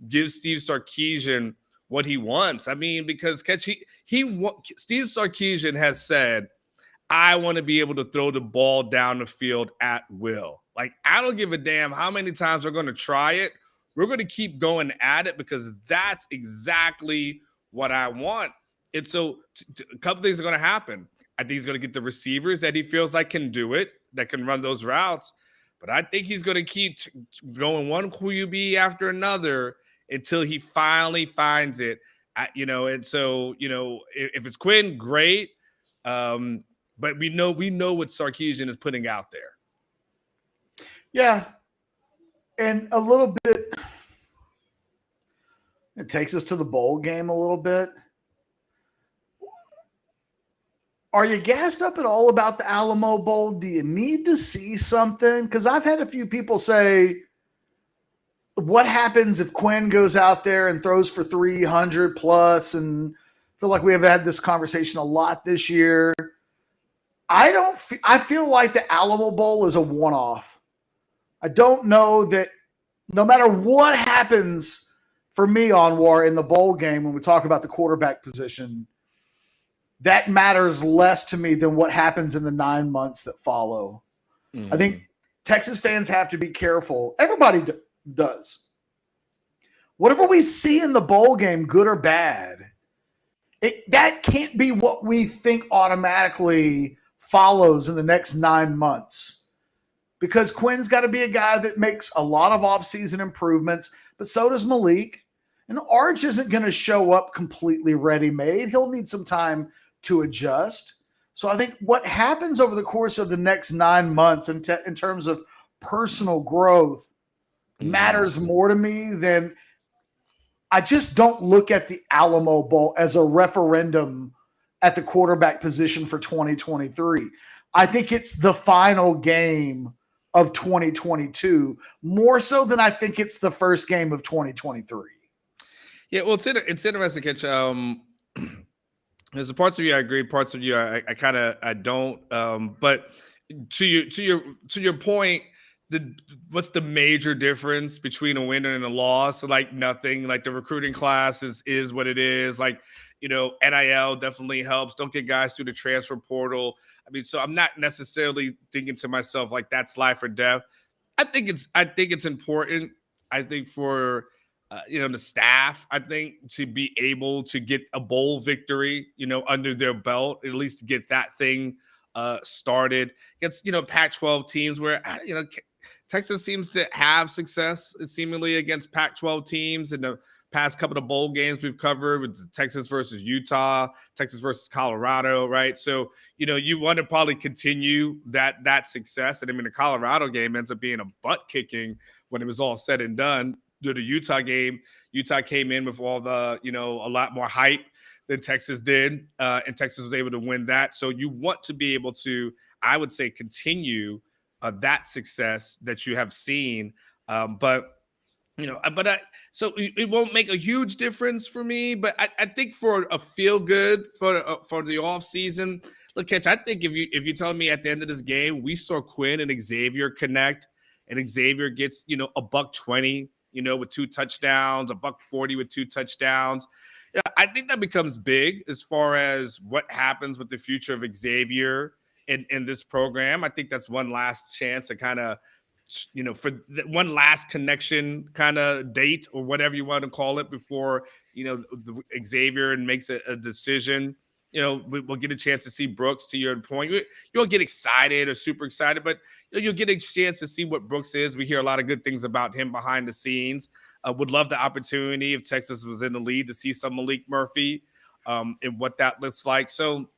gives Steve Sarkisian what he wants. I mean, because Steve Sarkisian has said, I want to be able to throw the ball down the field at will. Like, I don't give a damn how many times we're going to try it. We're going to keep going at it because that's exactly what I want. And so a couple things are going to happen. I think he's going to get the receivers that he feels like can do it, that can run those routes. But I think he's going to keep going one QB after another until he finally finds it. And so, if it's Quinn, great. But we know what Sarkisian is putting out there. Yeah. And a little bit, it takes us to the bowl game a little bit. Are you gassed up at all about the Alamo Bowl? Do you need to see something? Because I've had a few people say, what happens if Quinn goes out there and throws for 300 plus? And I feel like we have had this conversation a lot this year. I feel like the Alamo Bowl is a one-off. I don't know that no matter what happens for me, Anwar, in the bowl game, when we talk about the quarterback position, that matters less to me than what happens in the 9 months that follow. I think Texas fans have to be careful. Everybody does. Whatever we see in the bowl game, good or bad, that can't be what we think automatically follows in the next 9 months. Because Quinn's got to be a guy that makes a lot of offseason improvements, but so does Malik. And Arch isn't going to show up completely ready-made. He'll need some time to adjust. So I think what happens over the course of the next 9 months in terms of personal growth matters more to me than I just don't look at the Alamo Bowl as a referendum at the quarterback position for 2023. I think it's the final game of 2022, more so than I think it's the first game of 2023. Yeah, well, it's interesting, Kitch. There's parts of you I agree, parts of you I don't. But to your point, what's the major difference between a winner and a loss? Like nothing. Like the recruiting class is what it is. Like, NIL definitely helps. Don't get guys through the transfer portal. I mean, so I'm not necessarily thinking to myself like that's life or death. I think it's important. I think for the staff, I think to be able to get a bowl victory, under their belt, at least to get that thing started against, Pac-12 teams where, Texas seems to have success seemingly against Pac-12 teams in the past couple of bowl games we've covered with Texas versus Utah, Texas versus Colorado, right? So, you want to probably continue that success. And I mean, the Colorado game ends up being a butt kicking when it was all said and done. The Utah game, Utah came in with all the, a lot more hype than Texas did, and Texas was able to win that. So you want to be able to, I would say, continue that success that you have seen. So it won't make a huge difference for me, but I think for a feel good for the off season, look, Catch, I think if you tell me at the end of this game, we saw Quinn and Xavier connect and Xavier gets, $120, with 2 touchdowns, $140 with 2 touchdowns. I think that becomes big as far as what happens with the future of Xavier in this program. I think that's one last chance to kind of, for one last connection kind of date or whatever you want to call it before, Xavier and makes a decision. We'll get a chance to see Brooks, to your point. You won't get excited or super excited, but you'll get a chance to see what Brooks is. We hear a lot of good things about him behind the scenes. Would love the opportunity if Texas was in the lead to see some Malik Murphy and what that looks like. So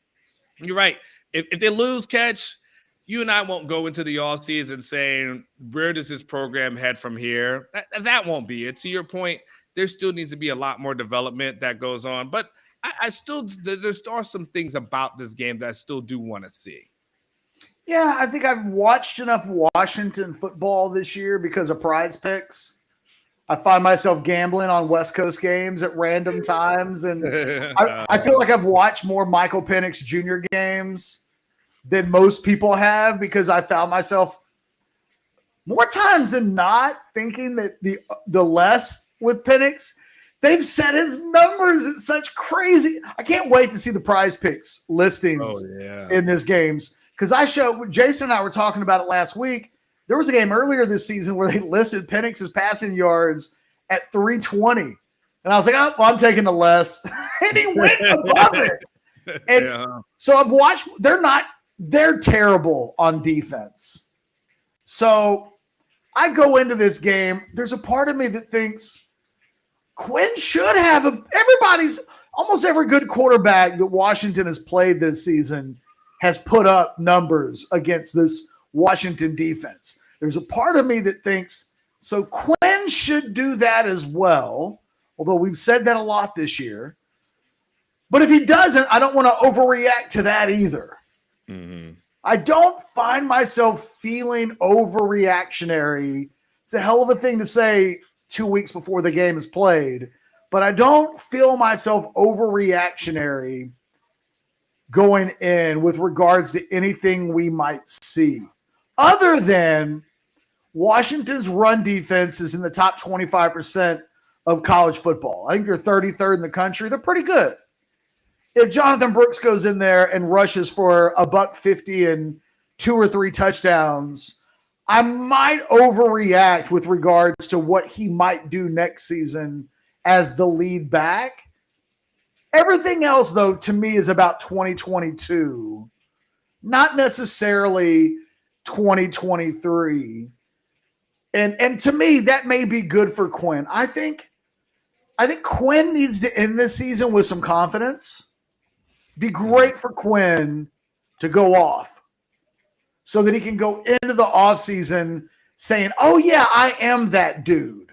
you're right. If they lose, Catch, you and I won't go into the offseason saying, where does this program head from here? That won't be it. To your point, there still needs to be a lot more development that goes on. But there are some things about this game that I still do want to see. Yeah, I think I've watched enough Washington football this year because of Prize Picks. I find myself gambling on West Coast games at random times. And I feel like I've watched more Michael Penix Jr. games than most people have because I found myself more times than not thinking that the less with Penix, they've set his numbers at such crazy. I can't wait to see the Prize Picks listings in this games because Jason and I were talking about it last week. There was a game earlier this season where they listed Penix's passing yards at 320. And I was like, oh, well, I'm taking the less. And he went above it. And so I've watched, they're terrible on defense. So I go into this game. There's a part of me that thinks Quinn should have almost every good quarterback that Washington has played this season has put up numbers against this Washington defense. There's a part of me that thinks, so Quinn should do that as well, although we've said that a lot this year. But if he doesn't, I don't want to overreact to that either. Mm-hmm. I don't find myself feeling overreactionary. It's a hell of a thing to say 2 weeks before the game is played, but I don't feel myself overreactionary going in with regards to anything we might see. Other than Washington's run defense is in the top 25% of college football. I think they're 33rd in the country. They're pretty good. If Jonathan Brooks goes in there and rushes for $150 and 2 or 3 touchdowns, I might overreact with regards to what he might do next season as the lead back. Everything else, though, to me is about 2022, not necessarily 2023. And to me, that may be good for Quinn. I think Quinn needs to end this season with some confidence. Be great for Quinn to go off so that he can go into the offseason saying, oh, yeah, I am that dude.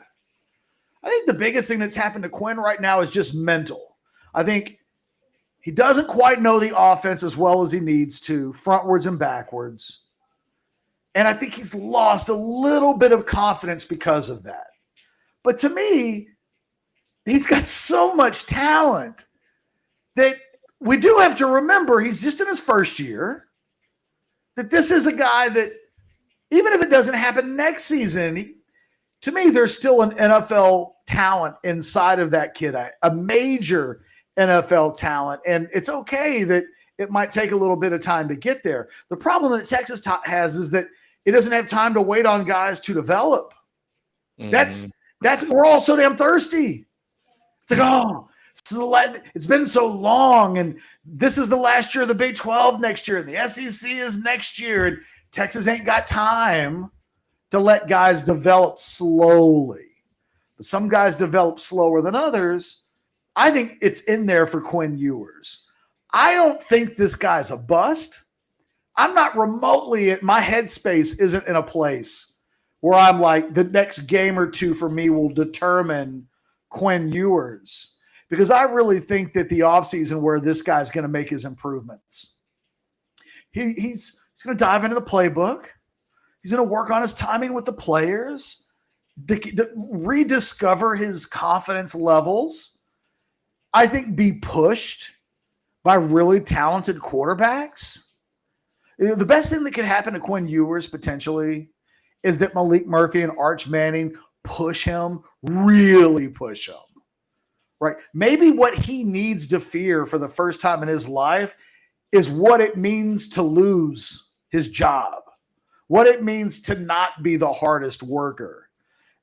I think the biggest thing that's happened to Quinn right now is just mental. I think he doesn't quite know the offense as well as he needs to, frontwards and backwards. And I think he's lost a little bit of confidence because of that. But to me, he's got so much talent that we do have to remember he's just in his first year, that this is a guy that, even if it doesn't happen next season, to me, there's still an NFL talent inside of that kid, a major NFL talent. And it's okay that it might take a little bit of time to get there. The problem that Texas has is that it doesn't have time to wait on guys to develop. That's we're all so damn thirsty. It's like, oh, it's been so long, and this is the last year of the Big 12 next year, and the SEC is next year, and Texas ain't got time to let guys develop slowly. But some guys develop slower than others. I think it's in there for Quinn Ewers. I don't think this guy's a bust. I'm not remotely – my headspace isn't in a place where I'm like, the next game or two for me will determine Quinn Ewers, because I really think that the offseason where this guy's going to make his improvements. He's going to dive into the playbook. He's going to work on his timing with the players, rediscover his confidence levels. I think be pushed by really talented quarterbacks. The best thing that could happen to Quinn Ewers potentially is that Malik Murphy and Arch Manning push him, really push him, right? Maybe what he needs to fear for the first time in his life is what it means to lose his job, what it means to not be the hardest worker.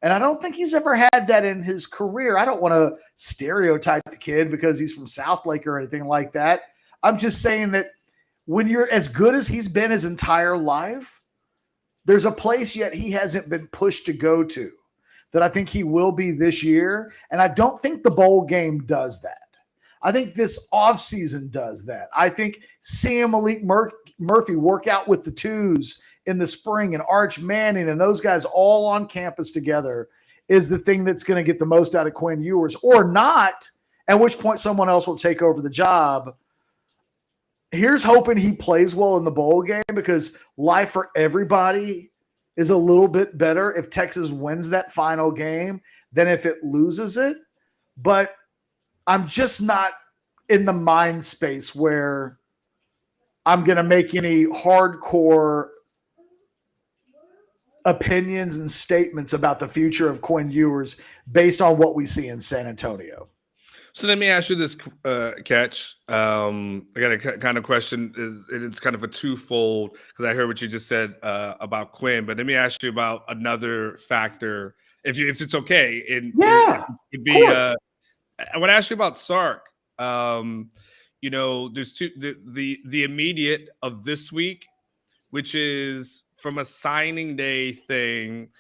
And I don't think he's ever had that in his career. I don't want to stereotype the kid because he's from Southlake or anything like that. I'm just saying that when you're as good as he's been his entire life, there's a place yet he hasn't been pushed to go to that I think he will be this year. And I don't think the bowl game does that. I think this offseason does that. I think seeing Malik Murphy work out with the twos in the spring and Arch Manning and those guys all on campus together is the thing that's going to get the most out of Quinn Ewers, or not, at which point someone else will take over the job. Here's hoping he plays well in the bowl game, because life for everybody is a little bit better if Texas wins that final game than if it loses it. But I'm just not in the mind space where I'm going to make any hardcore opinions and statements about the future of Quinn Ewers based on what we see in San Antonio. So let me ask you this, Catch. I got a kind of question. It's kind of a twofold, because I heard what you just said about Quinn. But let me ask you about another factor, if it's okay. I want to ask you about Sark. There's the immediate of this week, which is from a signing day thing.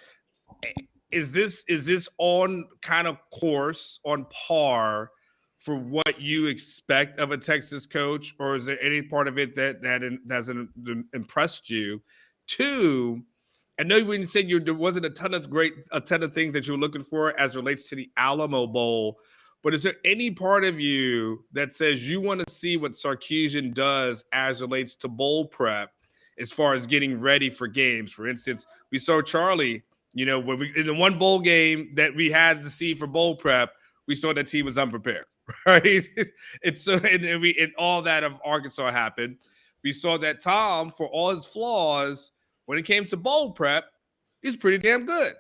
Is this on kind of course, on par for what you expect of a Texas coach, or is there any part of it that hasn't impressed you? Two, I know when you said there wasn't a ton of things that you were looking for as relates to the Alamo Bowl, But is there any part of you that says you want to see what Sarkisian does as relates to bowl prep as far as getting ready for games? For instance, we saw Charlie, when we in the one bowl game that we had to see for bowl prep, we saw that team was unprepared, right? And all that of Arkansas happened. We saw that Tom, for all his flaws, when it came to bowl prep, he's pretty damn good.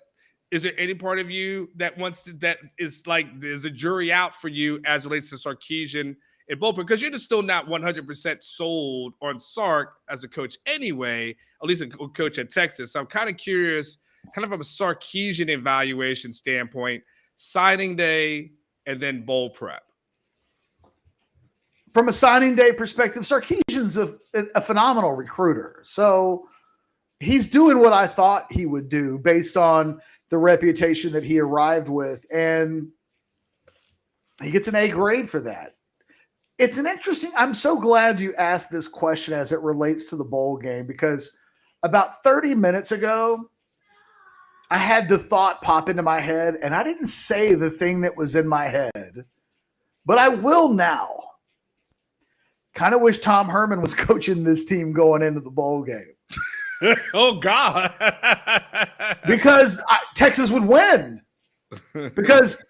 Is there any part of you that that is like there's a jury out for you as it relates to Sarkisian and bowl prep? Because you're still not 100% sold on Sark as a coach anyway, at least a coach at Texas. So I'm kind of curious, kind of from a Sarkisian evaluation standpoint, signing day and then bowl prep. From a signing day perspective, Sarkisian's a phenomenal recruiter. So he's doing what I thought he would do based on the reputation that he arrived with. And he gets an A grade for that. It's an interesting, I'm so glad you asked this question as it relates to the bowl game, because about 30 minutes ago, I had the thought pop into my head and I didn't say the thing that was in my head, but I will now. Kind of wish Tom Herman was coaching this team going into the bowl game. Oh, God. Because Texas would win. Because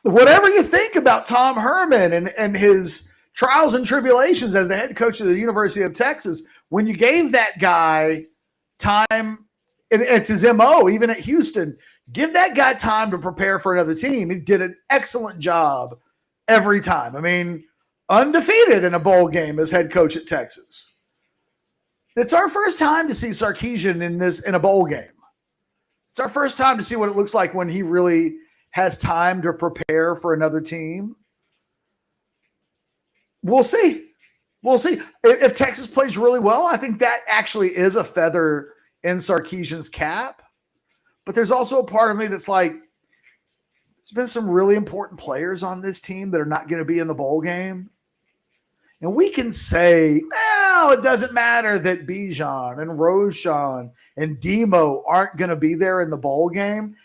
whatever you think about Tom Herman and his trials and tribulations as the head coach of the University of Texas, when you gave that guy time, and it's his MO, even at Houston, give that guy time to prepare for another team. He did an excellent job every time. I mean, undefeated in a bowl game as head coach at Texas. It's our first time to see Sarkisian in a bowl game. It's our first time to see what it looks like when he really has time to prepare for another team. We'll see. We'll see. If Texas plays really well, I think that actually is a feather in Sarkisian's cap. But there's also a part of me that's like, there's been some really important players on this team that are not going to be in the bowl game. And we can say, oh, it doesn't matter that Bijan and Roshan and Demo aren't going to be there in the bowl game.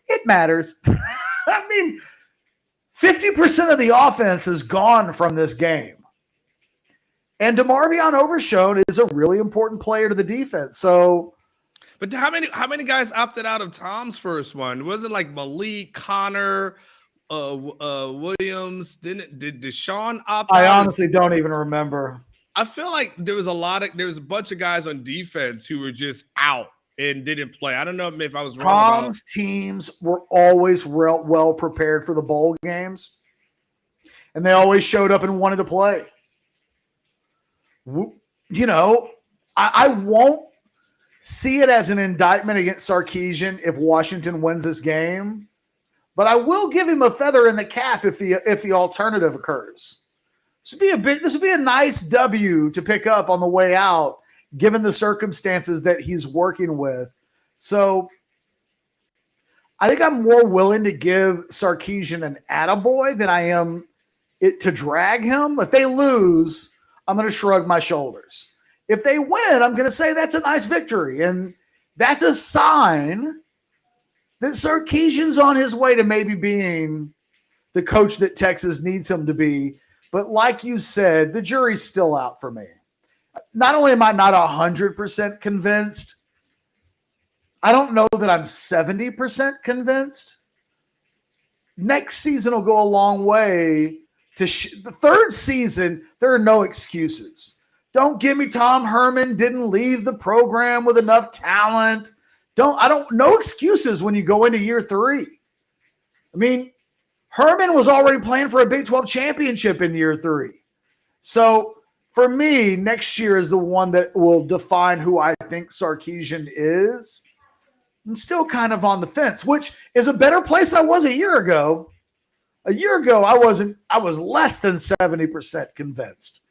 It matters. I mean, 50% of the offense is gone from this game. And DeMarvion Overshown is a really important player to the defense. So, but how many guys opted out of Tom's first one? Was it like Malik, Connor, Williams? Did Deshaun opt out? I honestly don't even remember. I feel like there was a bunch of guys on defense who were just out and didn't play. I don't know if I was wrong. Tom's teams were always well prepared for the bowl games, and they always showed up and wanted to play. I won't see it as an indictment against Sarkisian if Washington wins this game, but I will give him a feather in the cap if the alternative occurs. This would be a nice W to pick up on the way out, given the circumstances that he's working with. So I think I'm more willing to give Sarkisian an attaboy than I am to drag him. If they lose, I'm going to shrug my shoulders. If they win, I'm going to say that's a nice victory. And that's a sign that Sarkisian's on his way to maybe being the coach that Texas needs him to be. But like you said, the jury's still out for me. Not only am I not 100% convinced, I don't know that I'm 70% convinced. Next season will go a long way to the third season. There are no excuses. Don't give me Tom Herman didn't leave the program with enough talent. No excuses when you go into year 3. I mean, Herman was already playing for a Big 12 championship in year 3. So for me, next year is the one that will define who I think Sarkisian is. I'm still kind of on the fence, which is a better place than I was a year ago. A year ago, I was less than 70% convinced.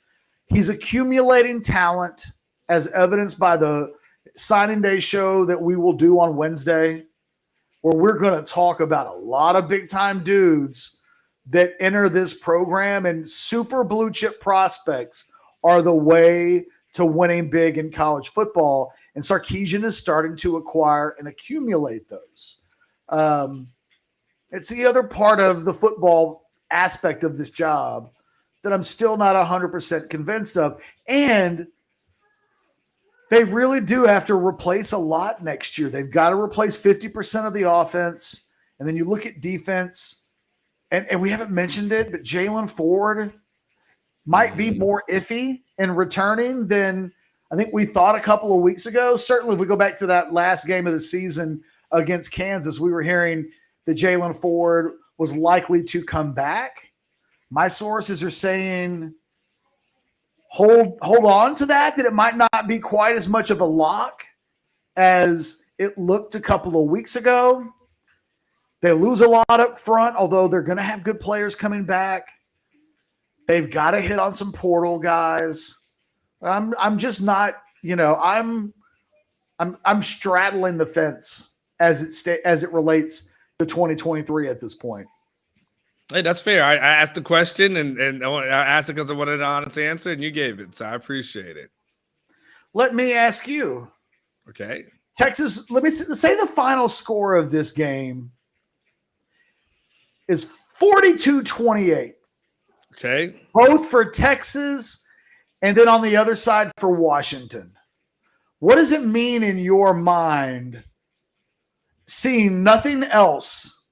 He's accumulating talent as evidenced by the signing day show that we will do on Wednesday, where we're going to talk about a lot of big-time dudes that enter this program, and super blue-chip prospects are the way to winning big in college football, and Sarkisian is starting to acquire and accumulate those. It's the other part of the football aspect of this job that I'm still not 100% convinced of. And they really do have to replace a lot next year. They've got to replace 50% of the offense. And then you look at defense, and we haven't mentioned it, but Jalen Ford might be more iffy in returning than I think we thought a couple of weeks ago. Certainly, if we go back to that last game of the season against Kansas, we were hearing that Jalen Ford was likely to come back. My sources are saying hold on to that it might not be quite as much of a lock as it looked a couple of weeks ago. They lose a lot up front, although they're going to have good players coming back. They've got to hit on some portal guys. I'm just not, I'm straddling the fence as it relates to 2023 at this point. Hey, that's fair. I asked the question, and I asked it because I wanted an honest answer, and you gave it, so I appreciate it. Let me ask you. Okay. Texas, let me say the final score of this game is 42-28. Okay. Both for Texas and then on the other side for Washington. What does it mean in your mind, seeing nothing else?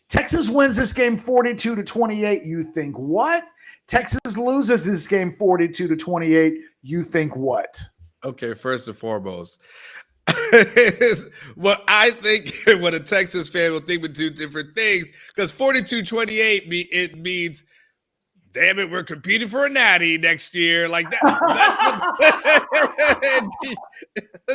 Texas wins this game 42-28. You think what? Texas loses this game 42-28. You think what? Okay, first and foremost, what I think, what a Texas fan will think with two different things, because 42-28, it means, damn it, we're competing for a natty next year. Like that.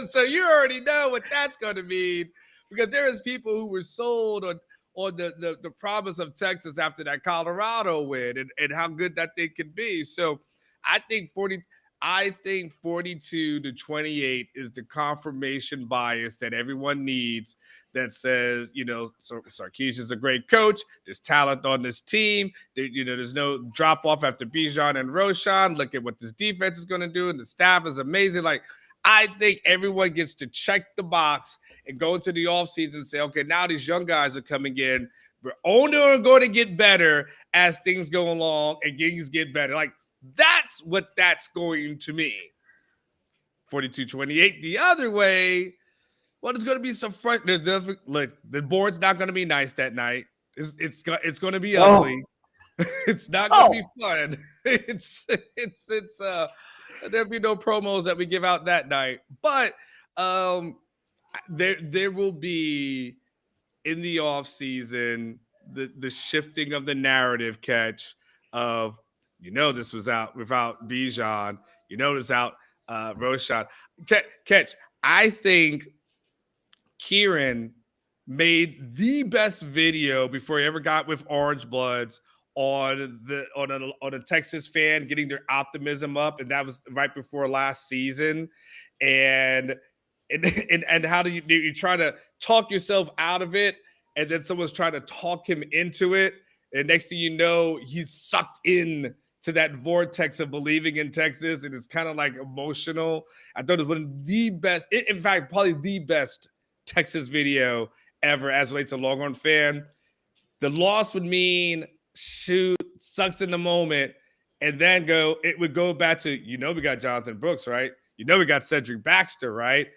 So you already know what that's going to mean, because there is people who were sold on the promise of Texas after that Colorado win and how good that thing can be. So I think 42-28 is the confirmation bias that everyone needs, that says, Sarkisian's a great coach. There's talent on this team. There's no drop off after Bijan and Roshan. Look at what this defense is going to do. And the staff is amazing. Like, I think everyone gets to check the box and go into the offseason and say, okay, now these young guys are coming in. We're only going to get better as things go along and things get better. Like, that's what that's going to mean. 42-28 the other way. Well, it's going to be some front. Look, the board's not going to be nice that night. It's going to be ugly. It's not going to be fun. There'll be no promos that we give out that night. But there will be, in the off season, the shifting of the narrative catch of, this was out without Bijan. This out Roshan. Catch, I think Kieran made the best video before he ever got with Orangebloods on a Texas fan getting their optimism up, and that was right before last season. And how do you try to talk yourself out of it, and then someone's trying to talk him into it, and next thing you know, he's sucked in to that vortex of believing in Texas, and it's kind of like emotional. I thought it was one of the best, in fact, probably the best Texas video ever as relates to Longhorn fan. The loss would mean, shoot, sucks in the moment, and then it would go back to, we got Jonathan Brooks, right? We got Cedric Baxter, right?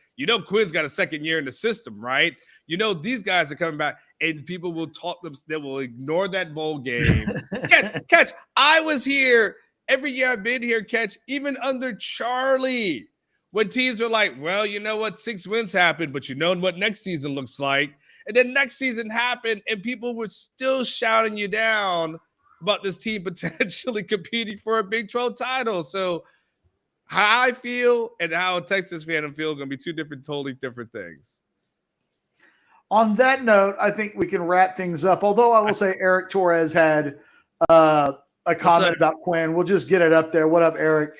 Quinn's got a second year in the system, right? These guys are coming back, and people will talk them. They will ignore that bowl game. Catch. I was here every year. I've been here. Catch. Even under Charlie, when teams were like, well, you know what? 6 wins happened, but you know what next season looks like. And then next season happened, and people were still shouting you down about this team potentially competing for a Big 12 title. So how I feel and how a Texas fan feel are going to be two totally different things. On that note, I think we can wrap things up. Although I will say Eric Torres had a comment about Quinn. We'll just get it up there. What up, Eric?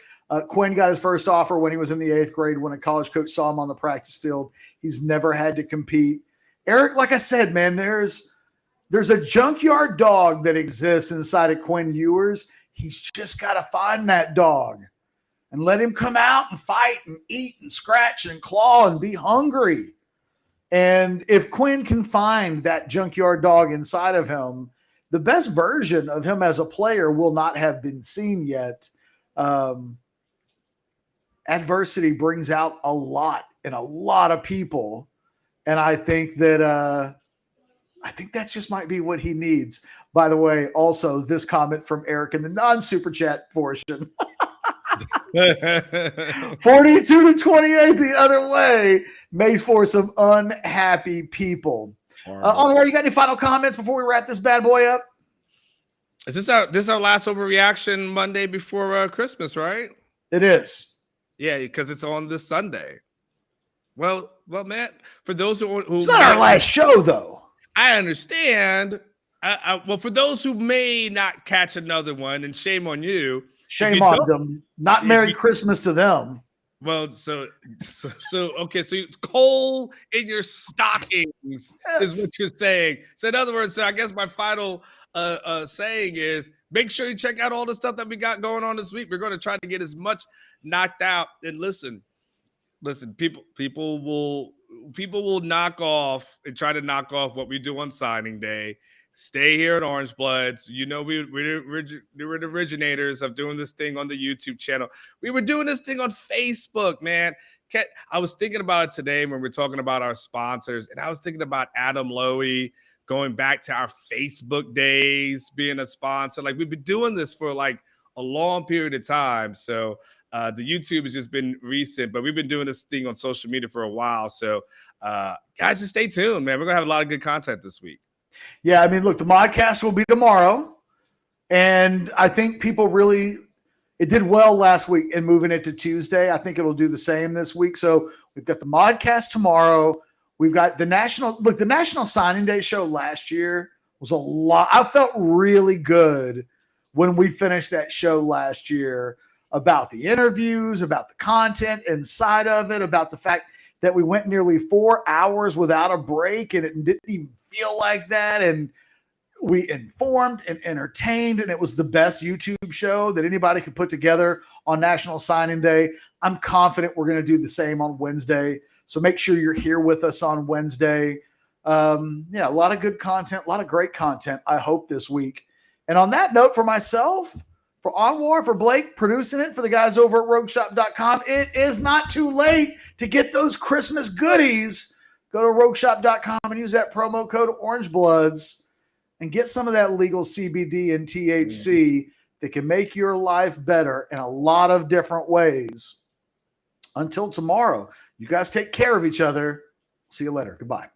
Quinn got his first offer when he was in the 8th grade when a college coach saw him on the practice field. He's never had to compete. Eric, like I said, man, there's a junkyard dog that exists inside of Quinn Ewers. He's just got to find that dog and let him come out and fight and eat and scratch and claw and be hungry. And if Quinn can find that junkyard dog inside of him, the best version of him as a player will not have been seen yet. Adversity brings out a lot in a lot of people. And I think that just might be what he needs. By the way, also this comment from Eric in the non-super chat portion. 42-28 the other way makes for some unhappy people. Onward, you got any final comments before we wrap this bad boy up? Is this our last Overreaction Monday before Christmas, right? It is. Yeah, because it's on this Sunday. Well, Matt, for those who it's not our last show, though. I understand. Well, for those who may not catch another one, and shame on you. Shame on them. Not Merry Christmas to them. Well, so okay. So coal in your stockings is what you're saying. So in other words, so I guess my final saying is make sure you check out all the stuff that we got going on this week. We're going to try to get as much knocked out. And listen, people will knock off and try to knock off what we do on signing day. Stay here at Orangebloods. You know, we're the originators of doing this thing on the YouTube channel. We were doing this thing on Facebook, man. I was thinking about it today when we were talking about our sponsors, and I was thinking about Adam Lowy going back to our Facebook days, being a sponsor. Like, we've been doing this for like a long period of time. So the YouTube has just been recent, but we've been doing this thing on social media for a while. So guys, just stay tuned, man. We're going to have a lot of good content this week. Yeah, I mean, look, the modcast will be tomorrow, and I think people it did well last week in moving it to Tuesday. I think it'll do the same this week. So we've got the modcast tomorrow. We've got the National Signing Day show last year was a lot. I felt really good when we finished that show last year about the interviews, about the content inside of it, about the fact that we went nearly 4 hours without a break, and it didn't even feel like that. And we informed and entertained, and it was the best YouTube show that anybody could put together on National Signing Day. I'm confident we're going to do the same on Wednesday. So make sure you're here with us on Wednesday. A lot of good content, a lot of great content, I hope, this week. And on that note, for myself, for Anwar, for Blake, producing it, for the guys over at rogueshop.com, it is not too late to get those Christmas goodies. Go to rogueshop.com and use that promo code Orangebloods and get some of that legal CBD and THC that can make your life better in a lot of different ways. Until tomorrow, you guys take care of each other. See you later. Goodbye.